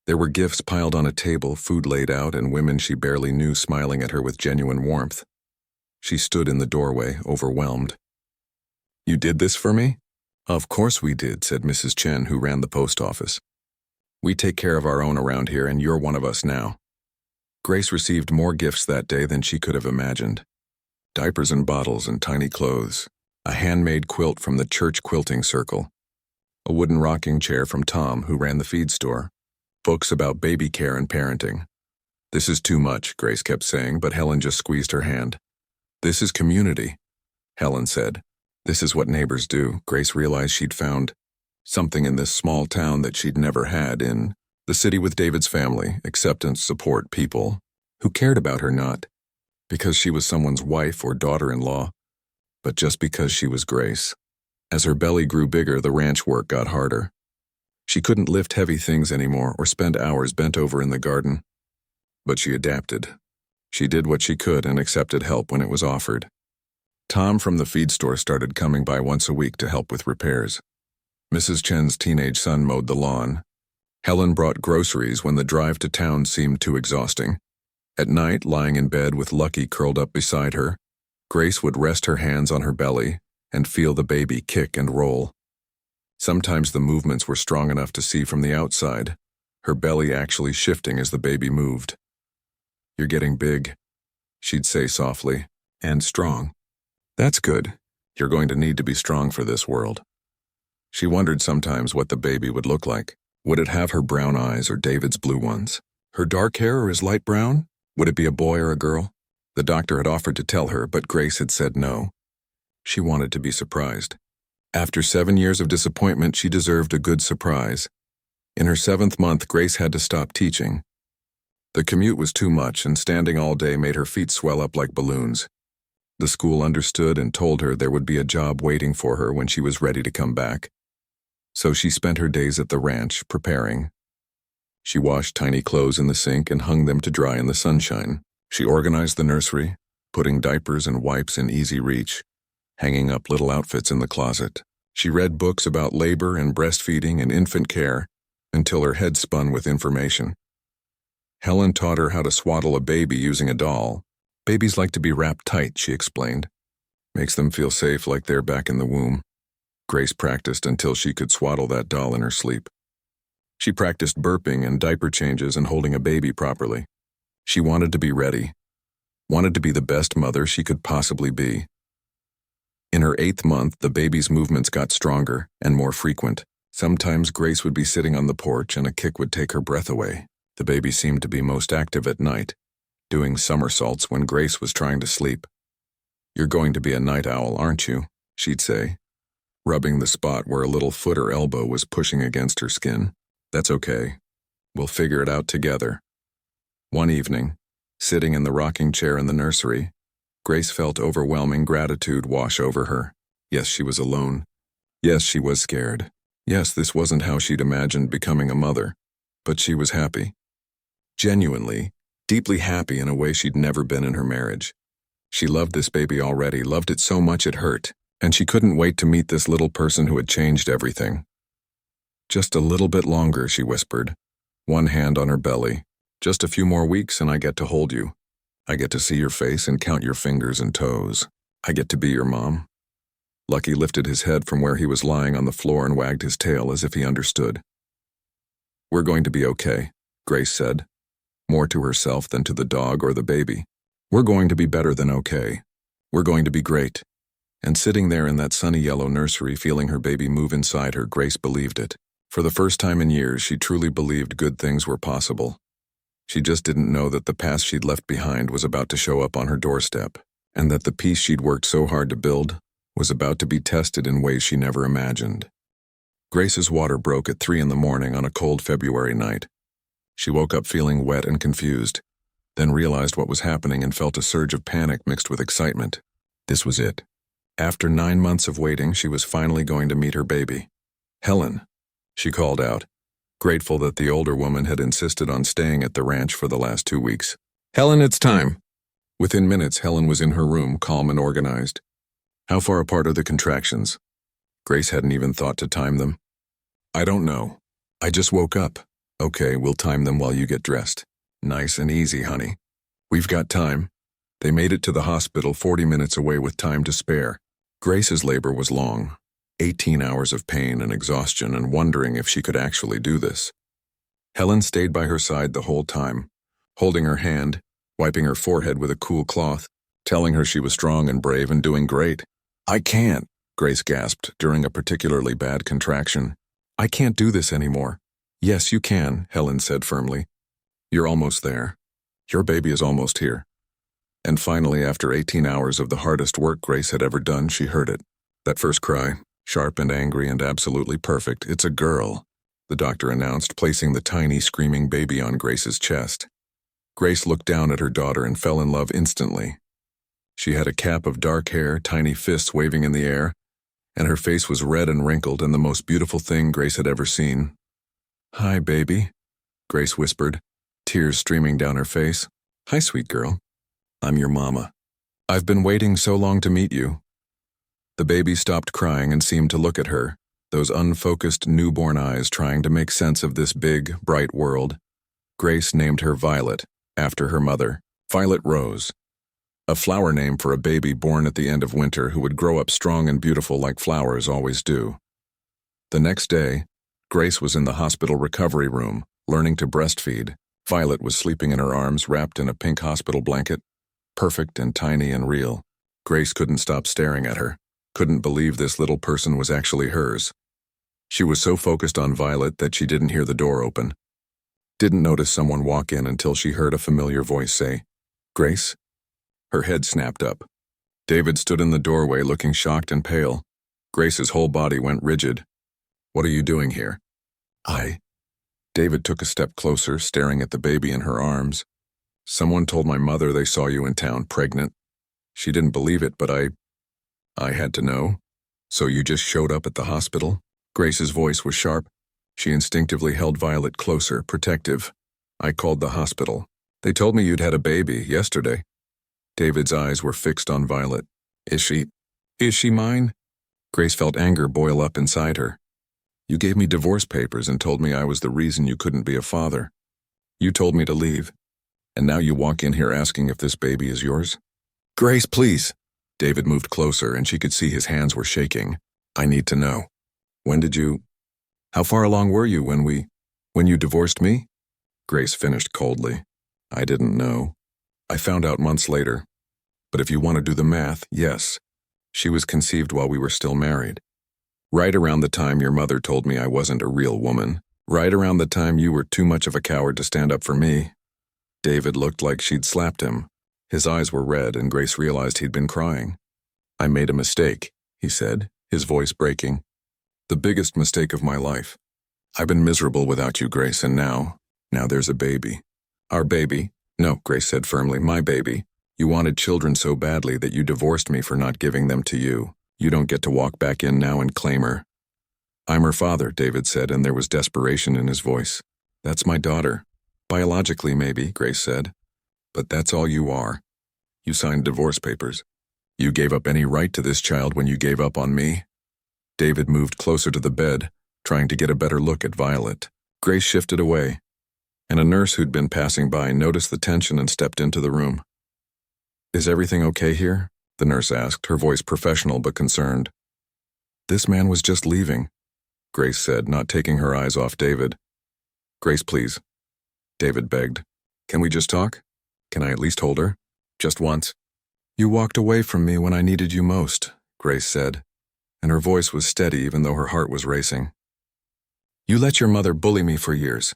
There were gifts piled on a table, food laid out, and women she barely knew smiling at her with genuine warmth. She stood in the doorway, overwhelmed. You did this for me? Of course we did, said Mrs. Chen, who ran the post office. We take care of our own around here, and you're one of us now. Grace received more gifts that day than she could have imagined. Diapers and bottles and tiny clothes, a handmade quilt from the church quilting circle, a wooden rocking chair from Tom, who ran the feed store, books about baby care and parenting. This is too much, Grace kept saying, but Helen just squeezed her hand. This is community, Helen said. This is what neighbors do. Grace realized she'd found something in this small town that she'd never had in the city with David's family, acceptance, support, people who cared about her, not because she was someone's wife or daughter-in-law, but just because she was Grace. As her belly grew bigger, the ranch work got harder. She couldn't lift heavy things anymore or spend hours bent over in the garden. But she adapted. She did what she could and accepted help when it was offered. Tom from the feed store started coming by once a week to help with repairs. Mrs. Chen's teenage son mowed the lawn. Helen brought groceries when the drive to town seemed too exhausting. At night, lying in bed with Lucky curled up beside her, Grace would rest her hands on her belly and feel the baby kick and roll. Sometimes the movements were strong enough to see from the outside, her belly actually shifting as the baby moved. You're getting big, she'd say softly, and strong. That's good. You're going to need to be strong for this world. She wondered sometimes what the baby would look like. Would it have her brown eyes or David's blue ones? Her dark hair or his light brown? Would it be a boy or a girl? The doctor had offered to tell her, but Grace had said no. She wanted to be surprised. After 7 years of disappointment, she deserved a good surprise. In her 7th month, Grace had to stop teaching. The commute was too much, and standing all day made her feet swell up like balloons. The school understood and told her there would be a job waiting for her when she was ready to come back. So she spent her days at the ranch, preparing. She washed tiny clothes in the sink and hung them to dry in the sunshine. She organized the nursery, putting diapers and wipes in easy reach, hanging up little outfits in the closet. She read books about labor and breastfeeding and infant care until her head spun with information. Helen taught her how to swaddle a baby using a doll. Babies like to be wrapped tight, she explained. Makes them feel safe like they're back in the womb. Grace practiced until she could swaddle that doll in her sleep. She practiced burping and diaper changes and holding a baby properly. She wanted to be ready, wanted to be the best mother she could possibly be. In her 8th month, the baby's movements got stronger and more frequent. Sometimes Grace would be sitting on the porch and a kick would take her breath away. The baby seemed to be most active at night, doing somersaults when Grace was trying to sleep. You're going to be a night owl, aren't you? She'd say, rubbing the spot where a little foot or elbow was pushing against her skin. That's okay. We'll figure it out together. One evening, sitting in the rocking chair in the nursery, Grace felt overwhelming gratitude wash over her. Yes, she was alone. Yes, she was scared. Yes, this wasn't how she'd imagined becoming a mother. But she was happy. Genuinely, deeply happy in a way she'd never been in her marriage. She loved this baby already, loved it so much it hurt, and she couldn't wait to meet this little person who had changed everything. Just a little bit longer, she whispered, one hand on her belly. Just a few more weeks and I get to hold you. I get to see your face and count your fingers and toes. I get to be your mom. Lucky lifted his head from where he was lying on the floor and wagged his tail as if he understood. We're going to be okay, Grace said, more to herself than to the dog or the baby. We're going to be better than okay. We're going to be great. And sitting there in that sunny yellow nursery feeling her baby move inside her, Grace believed it. For the first time in years, she truly believed good things were possible. She just didn't know that the past she'd left behind was about to show up on her doorstep, and that the peace she'd worked so hard to build was about to be tested in ways she never imagined. Grace's water broke at 3 a.m. on a cold February night. She woke up feeling wet and confused, then realized what was happening and felt a surge of panic mixed with excitement. This was it. After 9 months of waiting, she was finally going to meet her baby. Helen, she called out, grateful that the older woman had insisted on staying at the ranch for the last 2 weeks. Helen, it's time. Within minutes, Helen was in her room, calm and organized. How far apart are the contractions? Grace hadn't even thought to time them. I don't know. I just woke up. Okay, we'll time them while you get dressed. Nice and easy, honey. We've got time. They made it to the hospital 40 minutes away with time to spare. Grace's labor was long. 18 hours of pain and exhaustion and wondering if she could actually do this. Helen stayed by her side the whole time, holding her hand, wiping her forehead with a cool cloth, telling her she was strong and brave and doing great. I can't, Grace gasped during a particularly bad contraction. I can't do this anymore. Yes, you can, Helen said firmly. You're almost there. Your baby is almost here. And finally, after 18 hours of the hardest work Grace had ever done, she heard it. That first cry. Sharp and angry and absolutely perfect. It's a girl, the doctor announced, placing the tiny, screaming baby on Grace's chest. Grace looked down at her daughter and fell in love instantly. She had a cap of dark hair, tiny fists waving in the air, and her face was red and wrinkled and the most beautiful thing Grace had ever seen. Hi, baby, Grace whispered, tears streaming down her face. Hi, sweet girl. I'm your mama. I've been waiting so long to meet you. The baby stopped crying and seemed to look at her, those unfocused newborn eyes trying to make sense of this big, bright world. Grace named her Violet, after her mother, Violet Rose, a flower name for a baby born at the end of winter who would grow up strong and beautiful like flowers always do. The next day, Grace was in the hospital recovery room, learning to breastfeed. Violet was sleeping in her arms, wrapped in a pink hospital blanket, perfect and tiny and real. Grace couldn't stop staring at her. Couldn't believe this little person was actually hers. She was so focused on Violet that she didn't hear the door open. Didn't notice someone walk in until she heard a familiar voice say, Grace? Her head snapped up. David stood in the doorway looking shocked and pale. Grace's whole body went rigid. What are you doing here? David took a step closer, staring at the baby in her arms. Someone told my mother they saw you in town, pregnant. She didn't believe it, but I had to know. So you just showed up at the hospital? Grace's voice was sharp. She instinctively held Violet closer, protective. I called the hospital. They told me you'd had a baby yesterday. David's eyes were fixed on Violet. Is she mine? Grace felt anger boil up inside her. You gave me divorce papers and told me I was the reason you couldn't be a father. You told me to leave. And now you walk in here asking if this baby is yours? Grace, please. David moved closer and she could see his hands were shaking. I need to know. How far along were you when you divorced me? Grace finished coldly. I didn't know. I found out months later. But if you want to do the math, yes. She was conceived while we were still married. Right around the time your mother told me I wasn't a real woman. Right around the time you were too much of a coward to stand up for me. David looked like she'd slapped him. His eyes were red and Grace realized he'd been crying. I made a mistake, he said, his voice breaking. The biggest mistake of my life. I've been miserable without you, Grace, and now there's a baby. Our baby? No, Grace said firmly, my baby. You wanted children so badly that you divorced me for not giving them to you. You don't get to walk back in now and claim her. I'm her father, David said, and there was desperation in his voice. That's my daughter. Biologically, maybe, Grace said. But that's all you are. You signed divorce papers. You gave up any right to this child when you gave up on me. David moved closer to the bed, trying to get a better look at Violet. Grace shifted away, and a nurse who'd been passing by noticed the tension and stepped into the room. Is everything okay here? The nurse asked, her voice professional but concerned. This man was just leaving, Grace said, not taking her eyes off David. Grace, please. David begged. Can we just talk? Can I at least hold her? Just once. You walked away from me when I needed you most, Grace said, and her voice was steady even though her heart was racing. You let your mother bully me for years.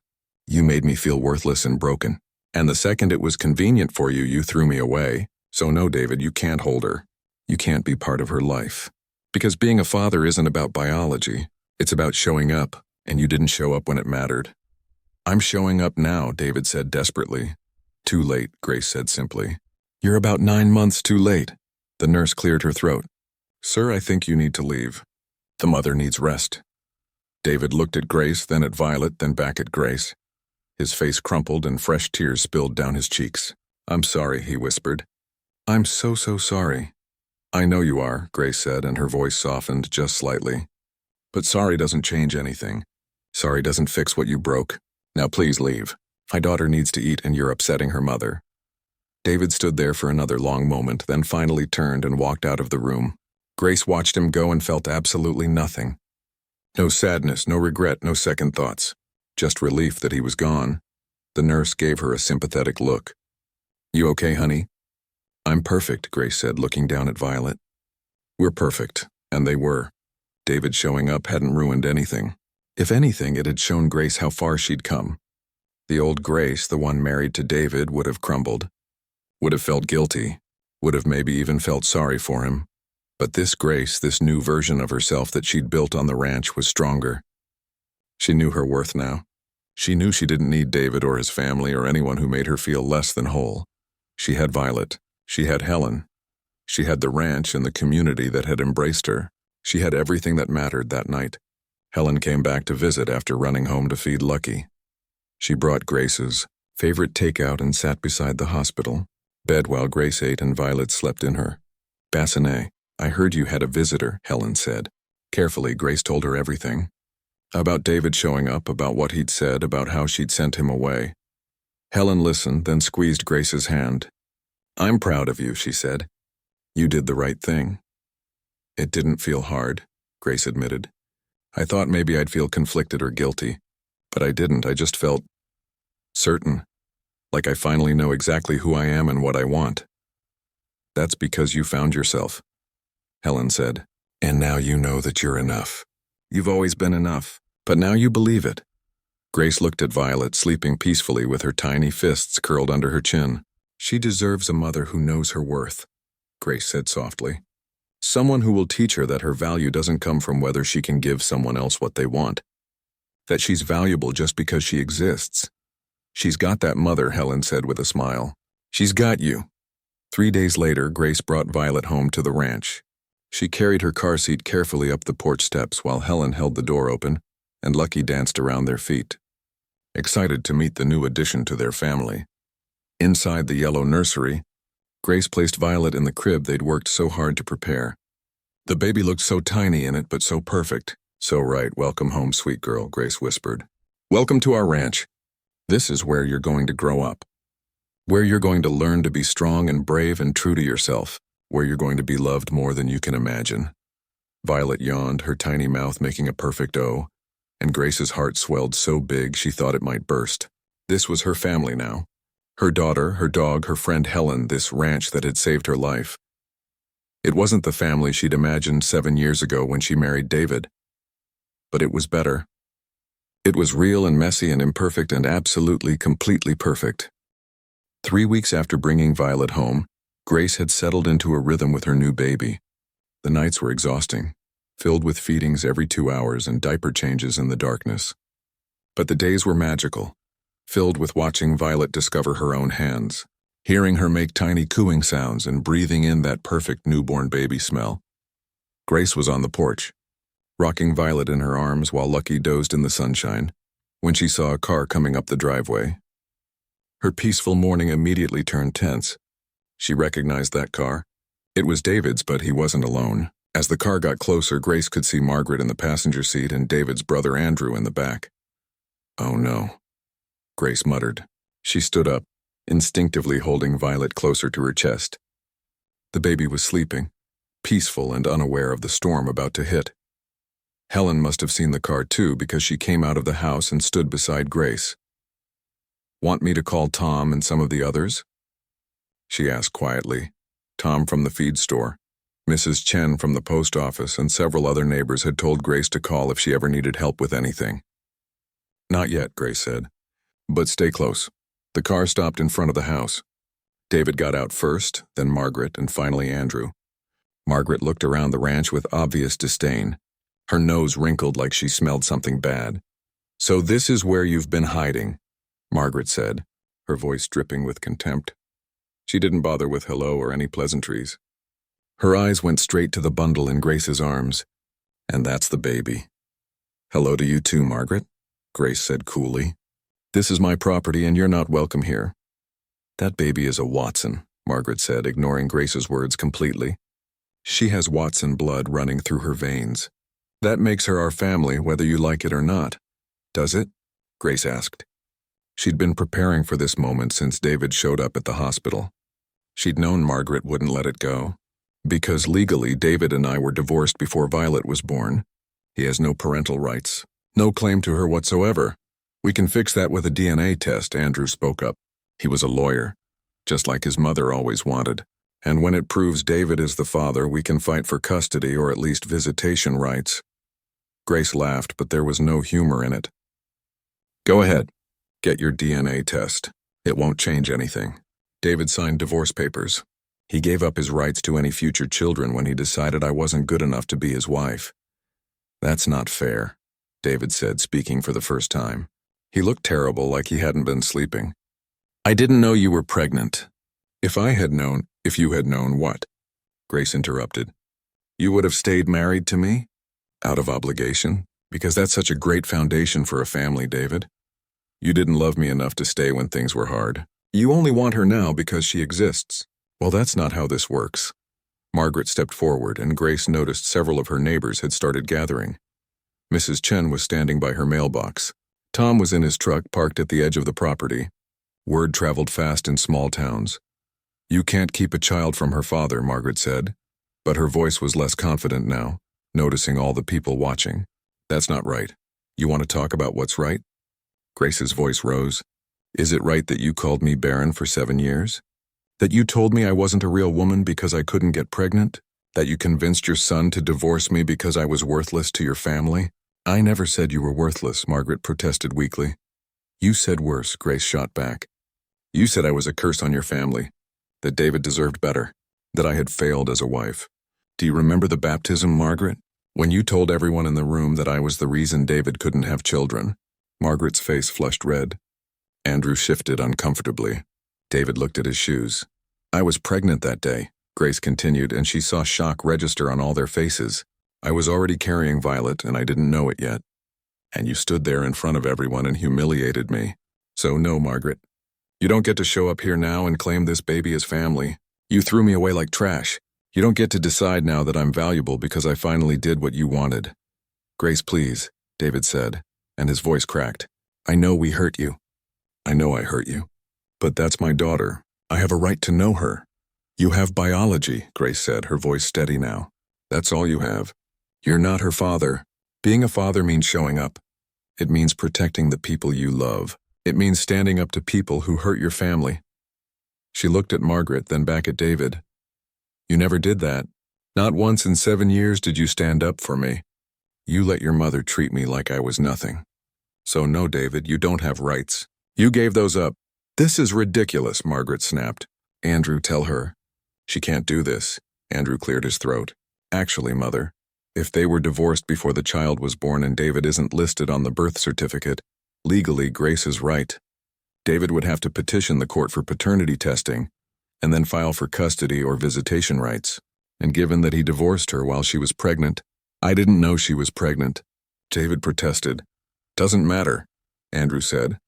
You made me feel worthless and broken. And the second it was convenient for you, you threw me away. So no, David, you can't hold her. You can't be part of her life. Because being a father isn't about biology. It's about showing up, and you didn't show up when it mattered. I'm showing up now, David said desperately. Too late, Grace said simply. You're about 9 months too late. The nurse cleared her throat. Sir, I think you need to leave. The mother needs rest. David looked at Grace, then at Violet, then back at Grace. His face crumpled and fresh tears spilled down his cheeks. I'm sorry, he whispered. I'm so sorry. I know you are, Grace said, and her voice softened just slightly. But sorry doesn't change anything. Sorry doesn't fix what you broke. Now please leave. My daughter needs to eat and you're upsetting her mother. David stood there for another long moment, then finally turned and walked out of the room. Grace watched him go and felt absolutely nothing. No sadness, no regret, no second thoughts. Just relief that he was gone. The nurse gave her a sympathetic look. You okay, honey? I'm perfect, Grace said, looking down at Violet. We're perfect, and they were. David showing up hadn't ruined anything. If anything, it had shown Grace how far she'd come. The old Grace, the one married to David, would have crumbled. Would have felt guilty. Would have maybe even felt sorry for him. But this Grace, this new version of herself that she'd built on the ranch, was stronger. She knew her worth now. She knew she didn't need David or his family or anyone who made her feel less than whole. She had Violet. She had Helen. She had the ranch and the community that had embraced her. She had everything that mattered that night. Helen came back to visit after running home to feed Lucky. She brought Grace's favorite takeout and sat beside the hospital bed while Grace ate and Violet slept in her. Bassinet, I heard you had a visitor, Helen said. Carefully, Grace told her everything. About David showing up, about what he'd said, about how she'd sent him away. Helen listened, then squeezed Grace's hand. I'm proud of you, she said. You did the right thing. It didn't feel hard, Grace admitted. I thought maybe I'd feel conflicted or guilty, but I didn't. I just felt certain, like I finally know exactly who I am and what I want. That's because you found yourself, Helen said, and now you know that you're enough. You've always been enough, but now you believe it. Grace looked at Violet, sleeping peacefully with her tiny fists curled under her chin. She deserves a mother who knows her worth, Grace said softly. Someone who will teach her that her value doesn't come from whether she can give someone else what they want. That she's valuable just because she exists. She's got that mother, Helen said with a smile. She's got you. 3 days later, Grace brought Violet home to the ranch. She carried her car seat carefully up the porch steps while Helen held the door open, and Lucky danced around their feet, excited to meet the new addition to their family. Inside the yellow nursery, Grace placed Violet in the crib they'd worked so hard to prepare. The baby looked so tiny in it, but so perfect. So right, welcome home, sweet girl, Grace whispered. Welcome to our ranch. This is where you're going to grow up. Where you're going to learn to be strong and brave and true to yourself. Where you're going to be loved more than you can imagine. Violet yawned, her tiny mouth making a perfect O, and Grace's heart swelled so big she thought it might burst. This was her family now. Her daughter, her dog, her friend Helen, this ranch that had saved her life. It wasn't the family she'd imagined 7 years ago when she married David. But it was better. It was real and messy and imperfect and absolutely, completely perfect. 3 weeks after bringing Violet home, Grace had settled into a rhythm with her new baby. The nights were exhausting, filled with feedings every 2 hours and diaper changes in the darkness. But the days were magical, filled with watching Violet discover her own hands, hearing her make tiny cooing sounds and breathing in that perfect newborn baby smell. Grace was on the porch, rocking Violet in her arms while Lucky dozed in the sunshine, when she saw a car coming up the driveway. Her peaceful morning immediately turned tense. She recognized that car. It was David's, but he wasn't alone. As the car got closer, Grace could see Margaret in the passenger seat and David's brother Andrew in the back. "Oh no," Grace muttered. She stood up, instinctively holding Violet closer to her chest. The baby was sleeping, peaceful and unaware of the storm about to hit. Helen must have seen the car too because she came out of the house and stood beside Grace. "Want me to call Tom and some of the others?" she asked quietly. Tom from the feed store, Mrs. Chen from the post office, and several other neighbors had told Grace to call if she ever needed help with anything. "Not yet," Grace said. "But stay close." The car stopped in front of the house. David got out first, then Margaret, and finally Andrew. Margaret looked around the ranch with obvious disdain. Her nose wrinkled like she smelled something bad. "So this is where you've been hiding," Margaret said, her voice dripping with contempt. She didn't bother with hello or any pleasantries. Her eyes went straight to the bundle in Grace's arms. "And that's the baby." "Hello to you too, Margaret," Grace said coolly. "This is my property and you're not welcome here." "That baby is a Watson," Margaret said, ignoring Grace's words completely. "She has Watson blood running through her veins. That makes her our family whether you like it or not." "Does it?" Grace asked. She'd been preparing for this moment since David showed up at the hospital. She'd known Margaret wouldn't let it go. "Because legally, David and I were divorced before Violet was born. He has no parental rights, no claim to her whatsoever. We can fix that with a DNA test," Andrew spoke up. He was a lawyer, just like his mother always wanted. "And when it proves David is the father, we can fight for custody or at least visitation rights." Grace laughed, but there was no humor in it. "Go ahead. Get your DNA test. It won't change anything." David signed divorce papers. He gave up his rights to any future children when he decided I wasn't good enough to be his wife. "That's not fair," David said, speaking for the first time. He looked terrible, like he hadn't been sleeping. "I didn't know you were pregnant." If you had known what?" Grace interrupted. "You would have stayed married to me? Out of obligation? Because that's such a great foundation for a family, David. You didn't love me enough to stay when things were hard. You only want her now because she exists. Well, that's not how this works." Margaret stepped forward, and Grace noticed several of her neighbors had started gathering. Mrs. Chen was standing by her mailbox. Tom was in his truck parked at the edge of the property. Word traveled fast in small towns. "You can't keep a child from her father," Margaret said, but her voice was less confident now, noticing all the people watching. "That's not right. You want to talk about what's right?" Grace's voice rose. "Is it right that you called me Barren for 7 years? That you told me I wasn't a real woman because I couldn't get pregnant? That you convinced your son to divorce me because I was worthless to your family?" "I never said you were worthless," Margaret protested weakly. "You said worse," Grace shot back. "You said I was a curse on your family, that David deserved better, that I had failed as a wife. Do you remember the baptism, Margaret? When you told everyone in the room that I was the reason David couldn't have children?" Margaret's face flushed red. Andrew shifted uncomfortably. David looked at his shoes. "I was pregnant that day," Grace continued, and she saw shock register on all their faces. "I was already carrying Violet, and I didn't know it yet. And you stood there in front of everyone and humiliated me. So no, Margaret. You don't get to show up here now and claim this baby as family. You threw me away like trash. You don't get to decide now that I'm valuable because I finally did what you wanted." "Grace, please," David said, and his voice cracked. "I know we hurt you. I know I hurt you. But that's my daughter. I have a right to know her." "You have biology," Grace said, her voice steady now. "That's all you have. You're not her father. Being a father means showing up. It means protecting the people you love. It means standing up to people who hurt your family." She looked at Margaret, then back at David. "You never did that. Not once in 7 years did you stand up for me. You let your mother treat me like I was nothing. So no, David, you don't have rights. You gave those up." "This is ridiculous," Margaret snapped. "Andrew, tell her. She can't do this." Andrew cleared his throat. "Actually, Mother, if they were divorced before the child was born and David isn't listed on the birth certificate, Legally, Grace is right. David would have to petition the court for paternity testing and then file for custody or visitation rights. And given that he divorced her while she was pregnant, I didn't know she was pregnant. David protested. Doesn't matter, Andrew said,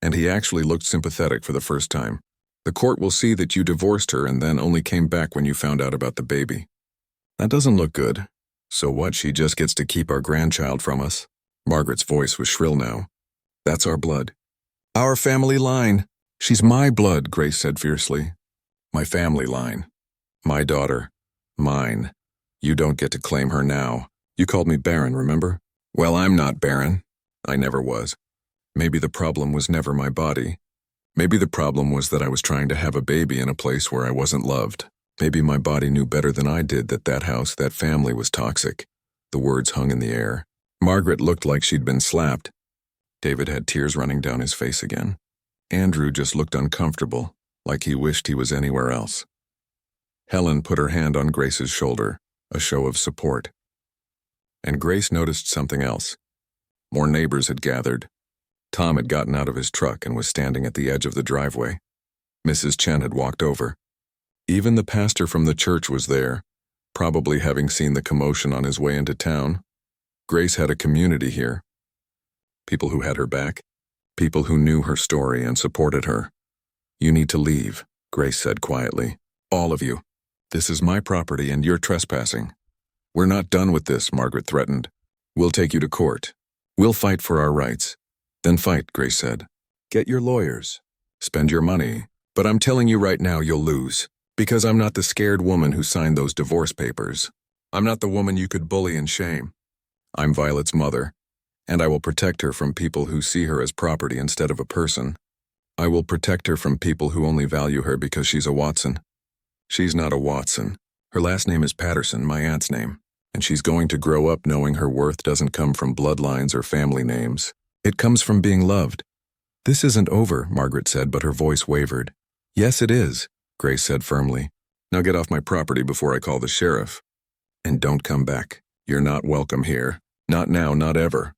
and he actually looked sympathetic for the first time. The court will see that you divorced her and then only came back when you found out about the baby. That doesn't look good. So what, she just gets to keep our grandchild from us? Margaret's voice was shrill now. That's our blood. Our family line. She's my blood, Grace said fiercely. My family line. My daughter. Mine. You don't get to claim her now. You called me Barren, remember? Well, I'm not Barren. I never was. Maybe the problem was never my body. Maybe the problem was that I was trying to have a baby in a place where I wasn't loved. Maybe my body knew better than I did that house, that family was toxic. The words hung in the air. Margaret looked like she'd been slapped. David had tears running down his face again. Andrew just looked uncomfortable, like he wished he was anywhere else. Helen put her hand on Grace's shoulder, a show of support. And Grace noticed something else. More neighbors had gathered. Tom had gotten out of his truck and was standing at the edge of the driveway. Mrs. Chen had walked over. Even the pastor from the church was there, probably having seen the commotion on his way into town. Grace had a community here. People who had her back. People who knew her story and supported her. You need to leave, Grace said quietly. All of you. This is my property and you're trespassing. We're not done with this, Margaret threatened. We'll take you to court. We'll fight for our rights. Then fight, Grace said. Get your lawyers. Spend your money. But I'm telling you right now you'll lose. Because I'm not the scared woman who signed those divorce papers. I'm not the woman you could bully and shame. I'm Violet's mother, and I will protect her from people who see her as property instead of a person. I will protect her from people who only value her because she's a Watson. She's not a Watson. Her last name is Patterson, my aunt's name, and she's going to grow up knowing her worth doesn't come from bloodlines or family names. It comes from being loved. This isn't over, Margaret said, but her voice wavered. Yes, it is, Grace said firmly. Now get off my property before I call the sheriff. And don't come back. You're not welcome here. Not now, not ever.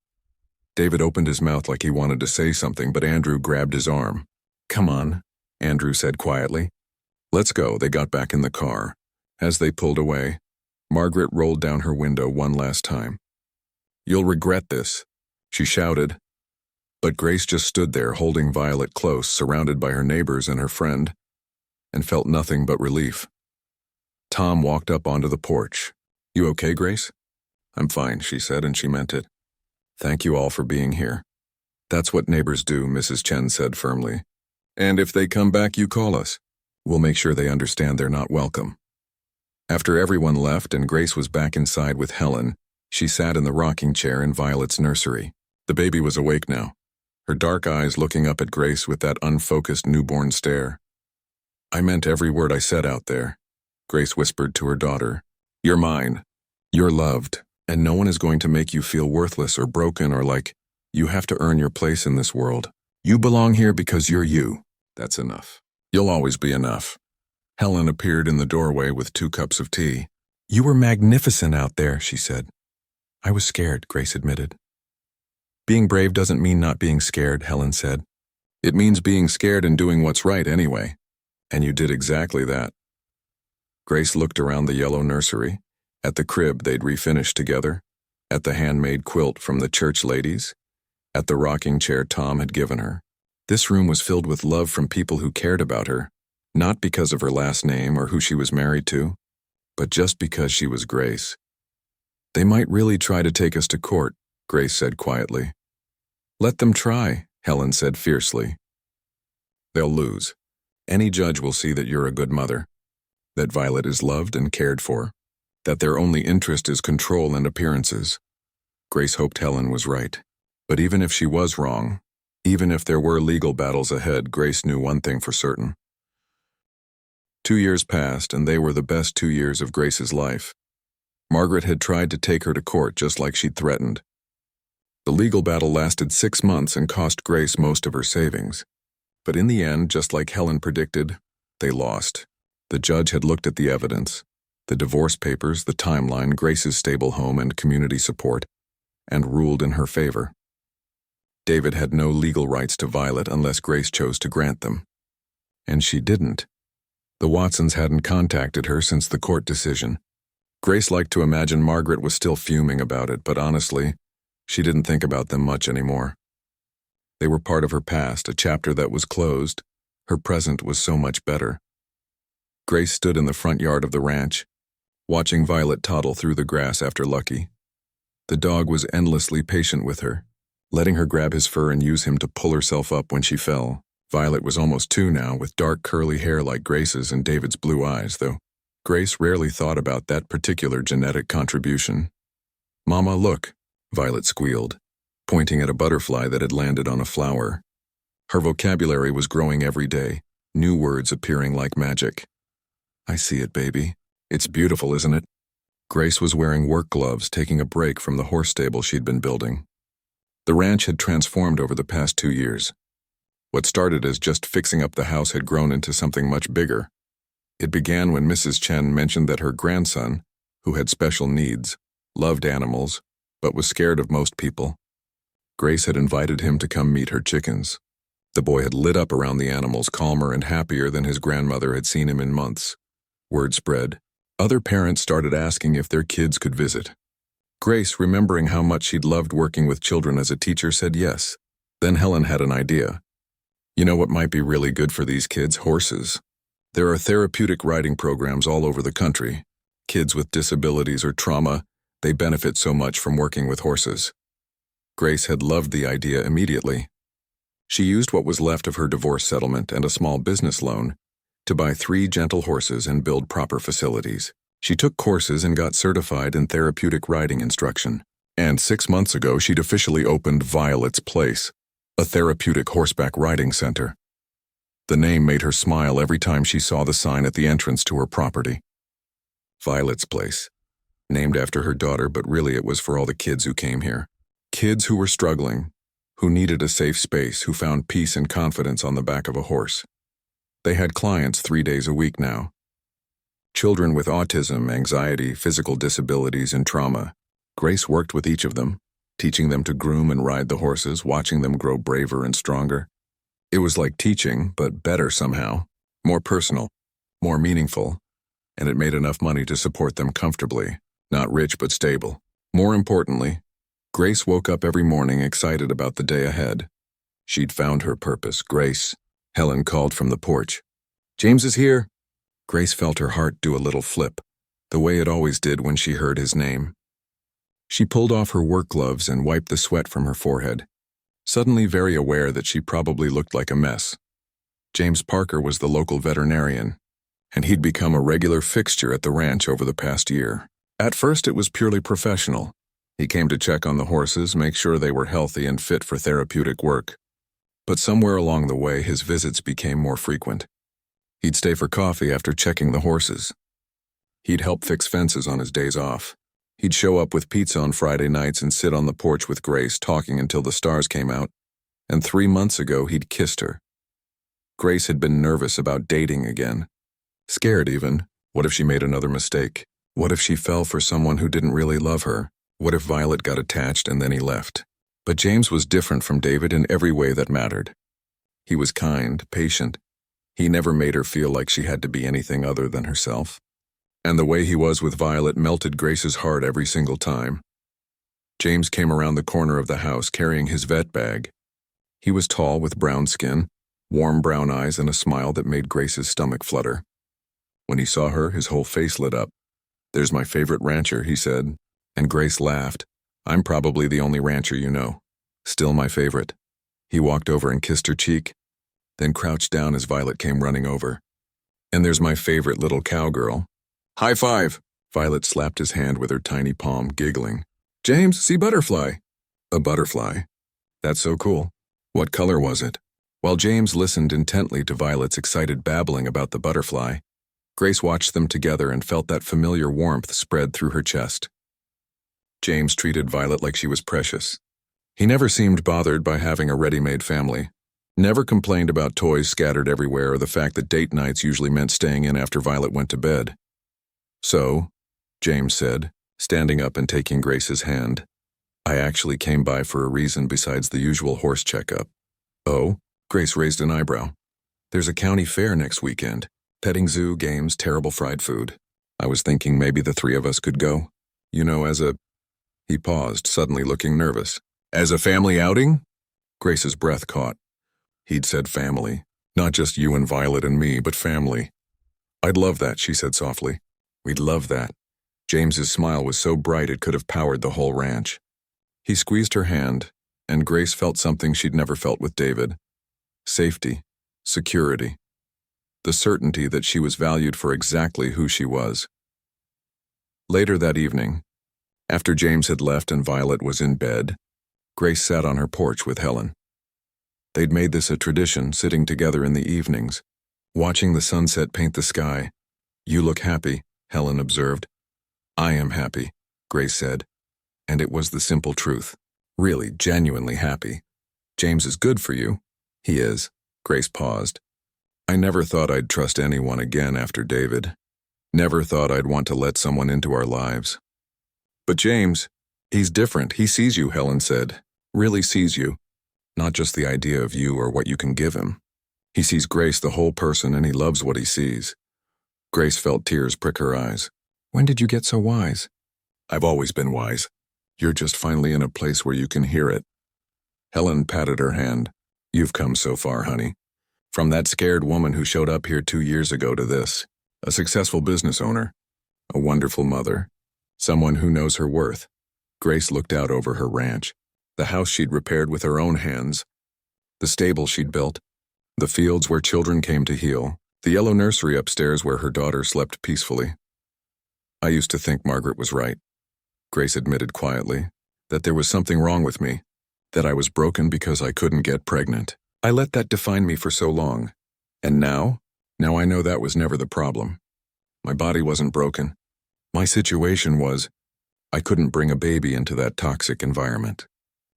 David opened his mouth like he wanted to say something, but Andrew grabbed his arm. Come on, Andrew said quietly. Let's go. They got back in the car. As they pulled away, Margaret rolled down her window one last time. You'll regret this, she shouted. But Grace just stood there holding Violet close, surrounded by her neighbors and her friend, and felt nothing but relief. Tom walked up onto the porch. You okay, Grace? I'm fine, she said, and she meant it. Thank you all for being here. That's what neighbors do, Mrs. Chen said firmly. And if they come back, you call us. We'll make sure they understand they're not welcome. After everyone left and Grace was back inside with Helen, she sat in the rocking chair in Violet's nursery. The baby was awake now, her dark eyes looking up at Grace with that unfocused newborn stare. I meant every word I said out there, Grace whispered to her daughter. You're mine. You're loved, and no one is going to make you feel worthless or broken or like you have to earn your place in this world. You belong here because you're you. That's enough. You'll always be enough. Helen appeared in the doorway with 2 cups of tea. You were magnificent out there, she said. I was scared, Grace admitted. Being brave doesn't mean not being scared, Helen said. It means being scared and doing what's right anyway. And you did exactly that. Grace looked around the yellow nursery, at the crib they'd refinished together, at the handmade quilt from the church ladies, at the rocking chair Tom had given her. This room was filled with love from people who cared about her, not because of her last name or who she was married to, but just because she was Grace. They might really try to take us to court, Grace said quietly. Let them try, Helen said fiercely. They'll lose. Any judge will see that you're a good mother, that Violet is loved and cared for, that their only interest is control and appearances. Grace hoped Helen was right. But even if she was wrong, even if there were legal battles ahead, Grace knew one thing for certain. 2 years passed, and they were the best 2 years of Grace's life. Margaret had tried to take her to court just like she'd threatened. The legal battle lasted 6 months and cost Grace most of her savings. But in the end, just like Helen predicted, they lost. The judge had looked at the evidence, the divorce papers, the timeline, Grace's stable home and community support, and ruled in her favor. David had no legal rights to Violet unless Grace chose to grant them. And she didn't. The Watsons hadn't contacted her since the court decision. Grace liked to imagine Margaret was still fuming about it, but honestly, she didn't think about them much anymore. They were part of her past, a chapter that was closed. Her present was so much better. Grace stood in the front yard of the ranch, watching Violet toddle through the grass after Lucky. The dog was endlessly patient with her, letting her grab his fur and use him to pull herself up when she fell. Violet was almost 2 now, with dark curly hair like Grace's and David's blue eyes, though Grace rarely thought about that particular genetic contribution. "Mama, look," Violet squealed, pointing at a butterfly that had landed on a flower. Her vocabulary was growing every day, new words appearing like magic. "I see it, baby. It's beautiful, isn't it?" Grace was wearing work gloves, taking a break from the horse stable she'd been building. The ranch had transformed over the past 2 years. What started as just fixing up the house had grown into something much bigger. It began when Mrs. Chen mentioned that her grandson, who had special needs, loved animals, but was scared of most people. Grace had invited him to come meet her chickens. The boy had lit up around the animals, calmer and happier than his grandmother had seen him in months. Word spread. Other parents started asking if their kids could visit. Grace, remembering how much she'd loved working with children as a teacher, said yes. Then Helen had an idea. "You know what might be really good for these kids? Horses. There are therapeutic riding programs all over the country. Kids with disabilities or trauma, they benefit so much from working with horses." Grace had loved the idea immediately. She used what was left of her divorce settlement and a small business loan to buy 3 gentle horses and build proper facilities. She took courses and got certified in therapeutic riding instruction. And 6 months ago, she'd officially opened Violet's Place, a therapeutic horseback riding center. The name made her smile every time she saw the sign at the entrance to her property. Violet's Place, named after her daughter, but really it was for all the kids who came here. Kids who were struggling, who needed a safe space, who found peace and confidence on the back of a horse. They had clients 3 days a week now. Children with autism, anxiety, physical disabilities, and trauma. Grace worked with each of them, teaching them to groom and ride the horses, watching them grow braver and stronger. It was like teaching, but better somehow, more personal, more meaningful, and it made enough money to support them comfortably, not rich but stable. More importantly, Grace woke up every morning excited about the day ahead. She'd found her purpose. "Grace," Helen called from the porch. "James is here." Grace felt her heart do a little flip, the way it always did when she heard his name. She pulled off her work gloves and wiped the sweat from her forehead, suddenly very aware that she probably looked like a mess. James Parker was the local veterinarian, and he'd become a regular fixture at the ranch over the past year. At first, it was purely professional. He came to check on the horses, make sure they were healthy and fit for therapeutic work. But somewhere along the way, his visits became more frequent. He'd stay for coffee after checking the horses. He'd help fix fences on his days off. He'd show up with pizza on Friday nights and sit on the porch with Grace, talking until the stars came out. And 3 months ago, he'd kissed her. Grace had been nervous about dating again. Scared even. What if she made another mistake? What if she fell for someone who didn't really love her? What if Violet got attached and then he left? But James was different from David in every way that mattered. He was kind, patient. He never made her feel like she had to be anything other than herself. And the way he was with Violet melted Grace's heart every single time. James came around the corner of the house carrying his vet bag. He was tall with brown skin, warm brown eyes, and a smile that made Grace's stomach flutter. When he saw her, his whole face lit up. "There's my favorite rancher," he said, and Grace laughed. "I'm probably the only rancher you know. Still my favorite." He walked over and kissed her cheek, then crouched down as Violet came running over. "And there's my favorite little cowgirl." "High five!" Violet slapped his hand with her tiny palm, giggling. "James, see butterfly." "A butterfly? That's so cool. What color was it?" While James listened intently to Violet's excited babbling about the butterfly, Grace watched them together and felt that familiar warmth spread through her chest. James treated Violet like she was precious. He never seemed bothered by having a ready-made family, never complained about toys scattered everywhere or the fact that date nights usually meant staying in after Violet went to bed. "So," James said, standing up and taking Grace's hand, I actually came by for a reason besides the usual horse checkup. Oh? Grace raised an eyebrow. There's a county fair next weekend. Petting zoo, games, terrible fried food. I was thinking maybe the three of us could go. You know, as a... He paused, suddenly looking nervous. As a family outing? Grace's breath caught. He'd said family. Not just you and Violet and me, but family. I'd love that, she said softly. We'd love that. James's smile was so bright it could have powered the whole ranch. He squeezed her hand, and Grace felt something she'd never felt with David. Safety, security, the certainty that she was valued for exactly who she was. Later that evening, after James had left and Violet was in bed, Grace sat on her porch with Helen. They'd made this a tradition, sitting together in the evenings, watching the sunset paint the sky. You look happy, Helen observed. I am happy, Grace said, and it was the simple truth. Really, genuinely happy. James is good for you. He is. Grace paused. I never thought I'd trust anyone again after David. Never thought I'd want to let someone into our lives. But James, he's different. He sees you, Helen said. Really sees you. Not just the idea of you or what you can give him. He sees Grace, the whole person, and he loves what he sees. Grace felt tears prick her eyes. When did you get so wise? I've always been wise. You're just finally in a place where you can hear it. Helen patted her hand. You've come so far, honey. From that scared woman who showed up here 2 years ago to this. A successful business owner. A wonderful mother. Someone who knows her worth. Grace looked out over her ranch. The house she'd repaired with her own hands. The stable she'd built. The fields where children came to heal. The yellow nursery upstairs where her daughter slept peacefully. I used to think Margaret was right. Grace admitted quietly that there was something wrong with me, that I was broken because I couldn't get pregnant. I let that define me for so long. And now I know that was never the problem. My body wasn't broken. My situation was, I couldn't bring a baby into that toxic environment.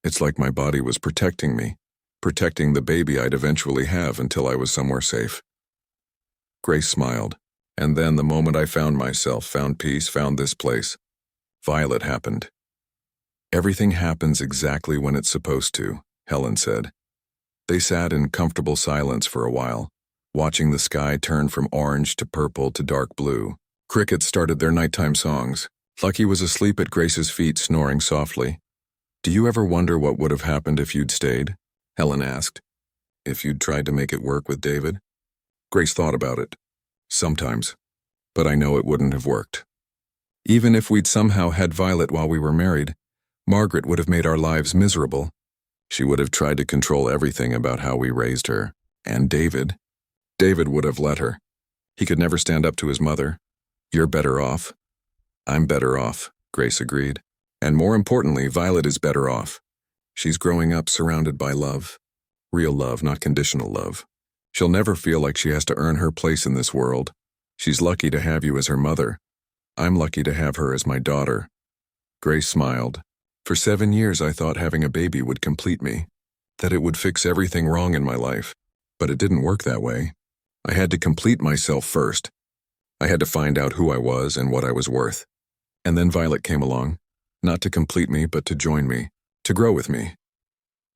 It's like my body was protecting me, protecting the baby I'd eventually have until I was somewhere safe. Grace smiled, and then the moment I found myself, found peace, found this place, Violet happened. Everything happens exactly when it's supposed to, Helen said. They sat in comfortable silence for a while, watching the sky turn from orange to purple to dark blue. Crickets started their nighttime songs. Lucky was asleep at Grace's feet, snoring softly. Do you ever wonder what would have happened if you'd stayed? Helen asked. If you'd tried to make it work with David? Grace thought about it. Sometimes. But I know it wouldn't have worked. Even if we'd somehow had Violet while we were married, Margaret would have made our lives miserable. She would have tried to control everything about how we raised her. And David would have let her. He could never stand up to his mother. You're better off. I'm better off, Grace agreed. And more importantly, Violet is better off. She's growing up surrounded by love. Real love, not conditional love. She'll never feel like she has to earn her place in this world. She's lucky to have you as her mother. I'm lucky to have her as my daughter. Grace smiled. For 7 years I thought having a baby would complete me, that it would fix everything wrong in my life. But it didn't work that way. I had to complete myself first. I had to find out who I was and what I was worth. And then Violet came along, not to complete me, but to join me, to grow with me.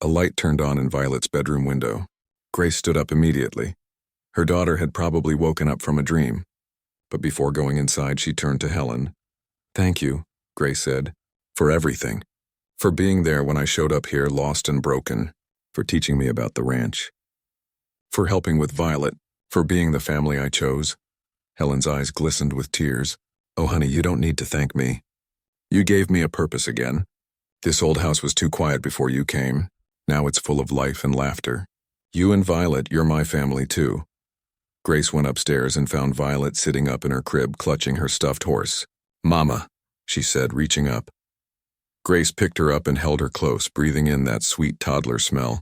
A light turned on in Violet's bedroom window. Grace stood up immediately. Her daughter had probably woken up from a dream. But before going inside, she turned to Helen. Thank you, Grace said, for everything. For being there when I showed up here lost and broken. For teaching me about the ranch. For helping with Violet. For being the family I chose. Helen's eyes glistened with tears. Oh, honey, you don't need to thank me. You gave me a purpose again. This old house was too quiet before you came. Now it's full of life and laughter. You and Violet, you're my family too. Grace went upstairs and found Violet sitting up in her crib clutching her stuffed horse. Mama, she said, reaching up. Grace picked her up and held her close, breathing in that sweet toddler smell.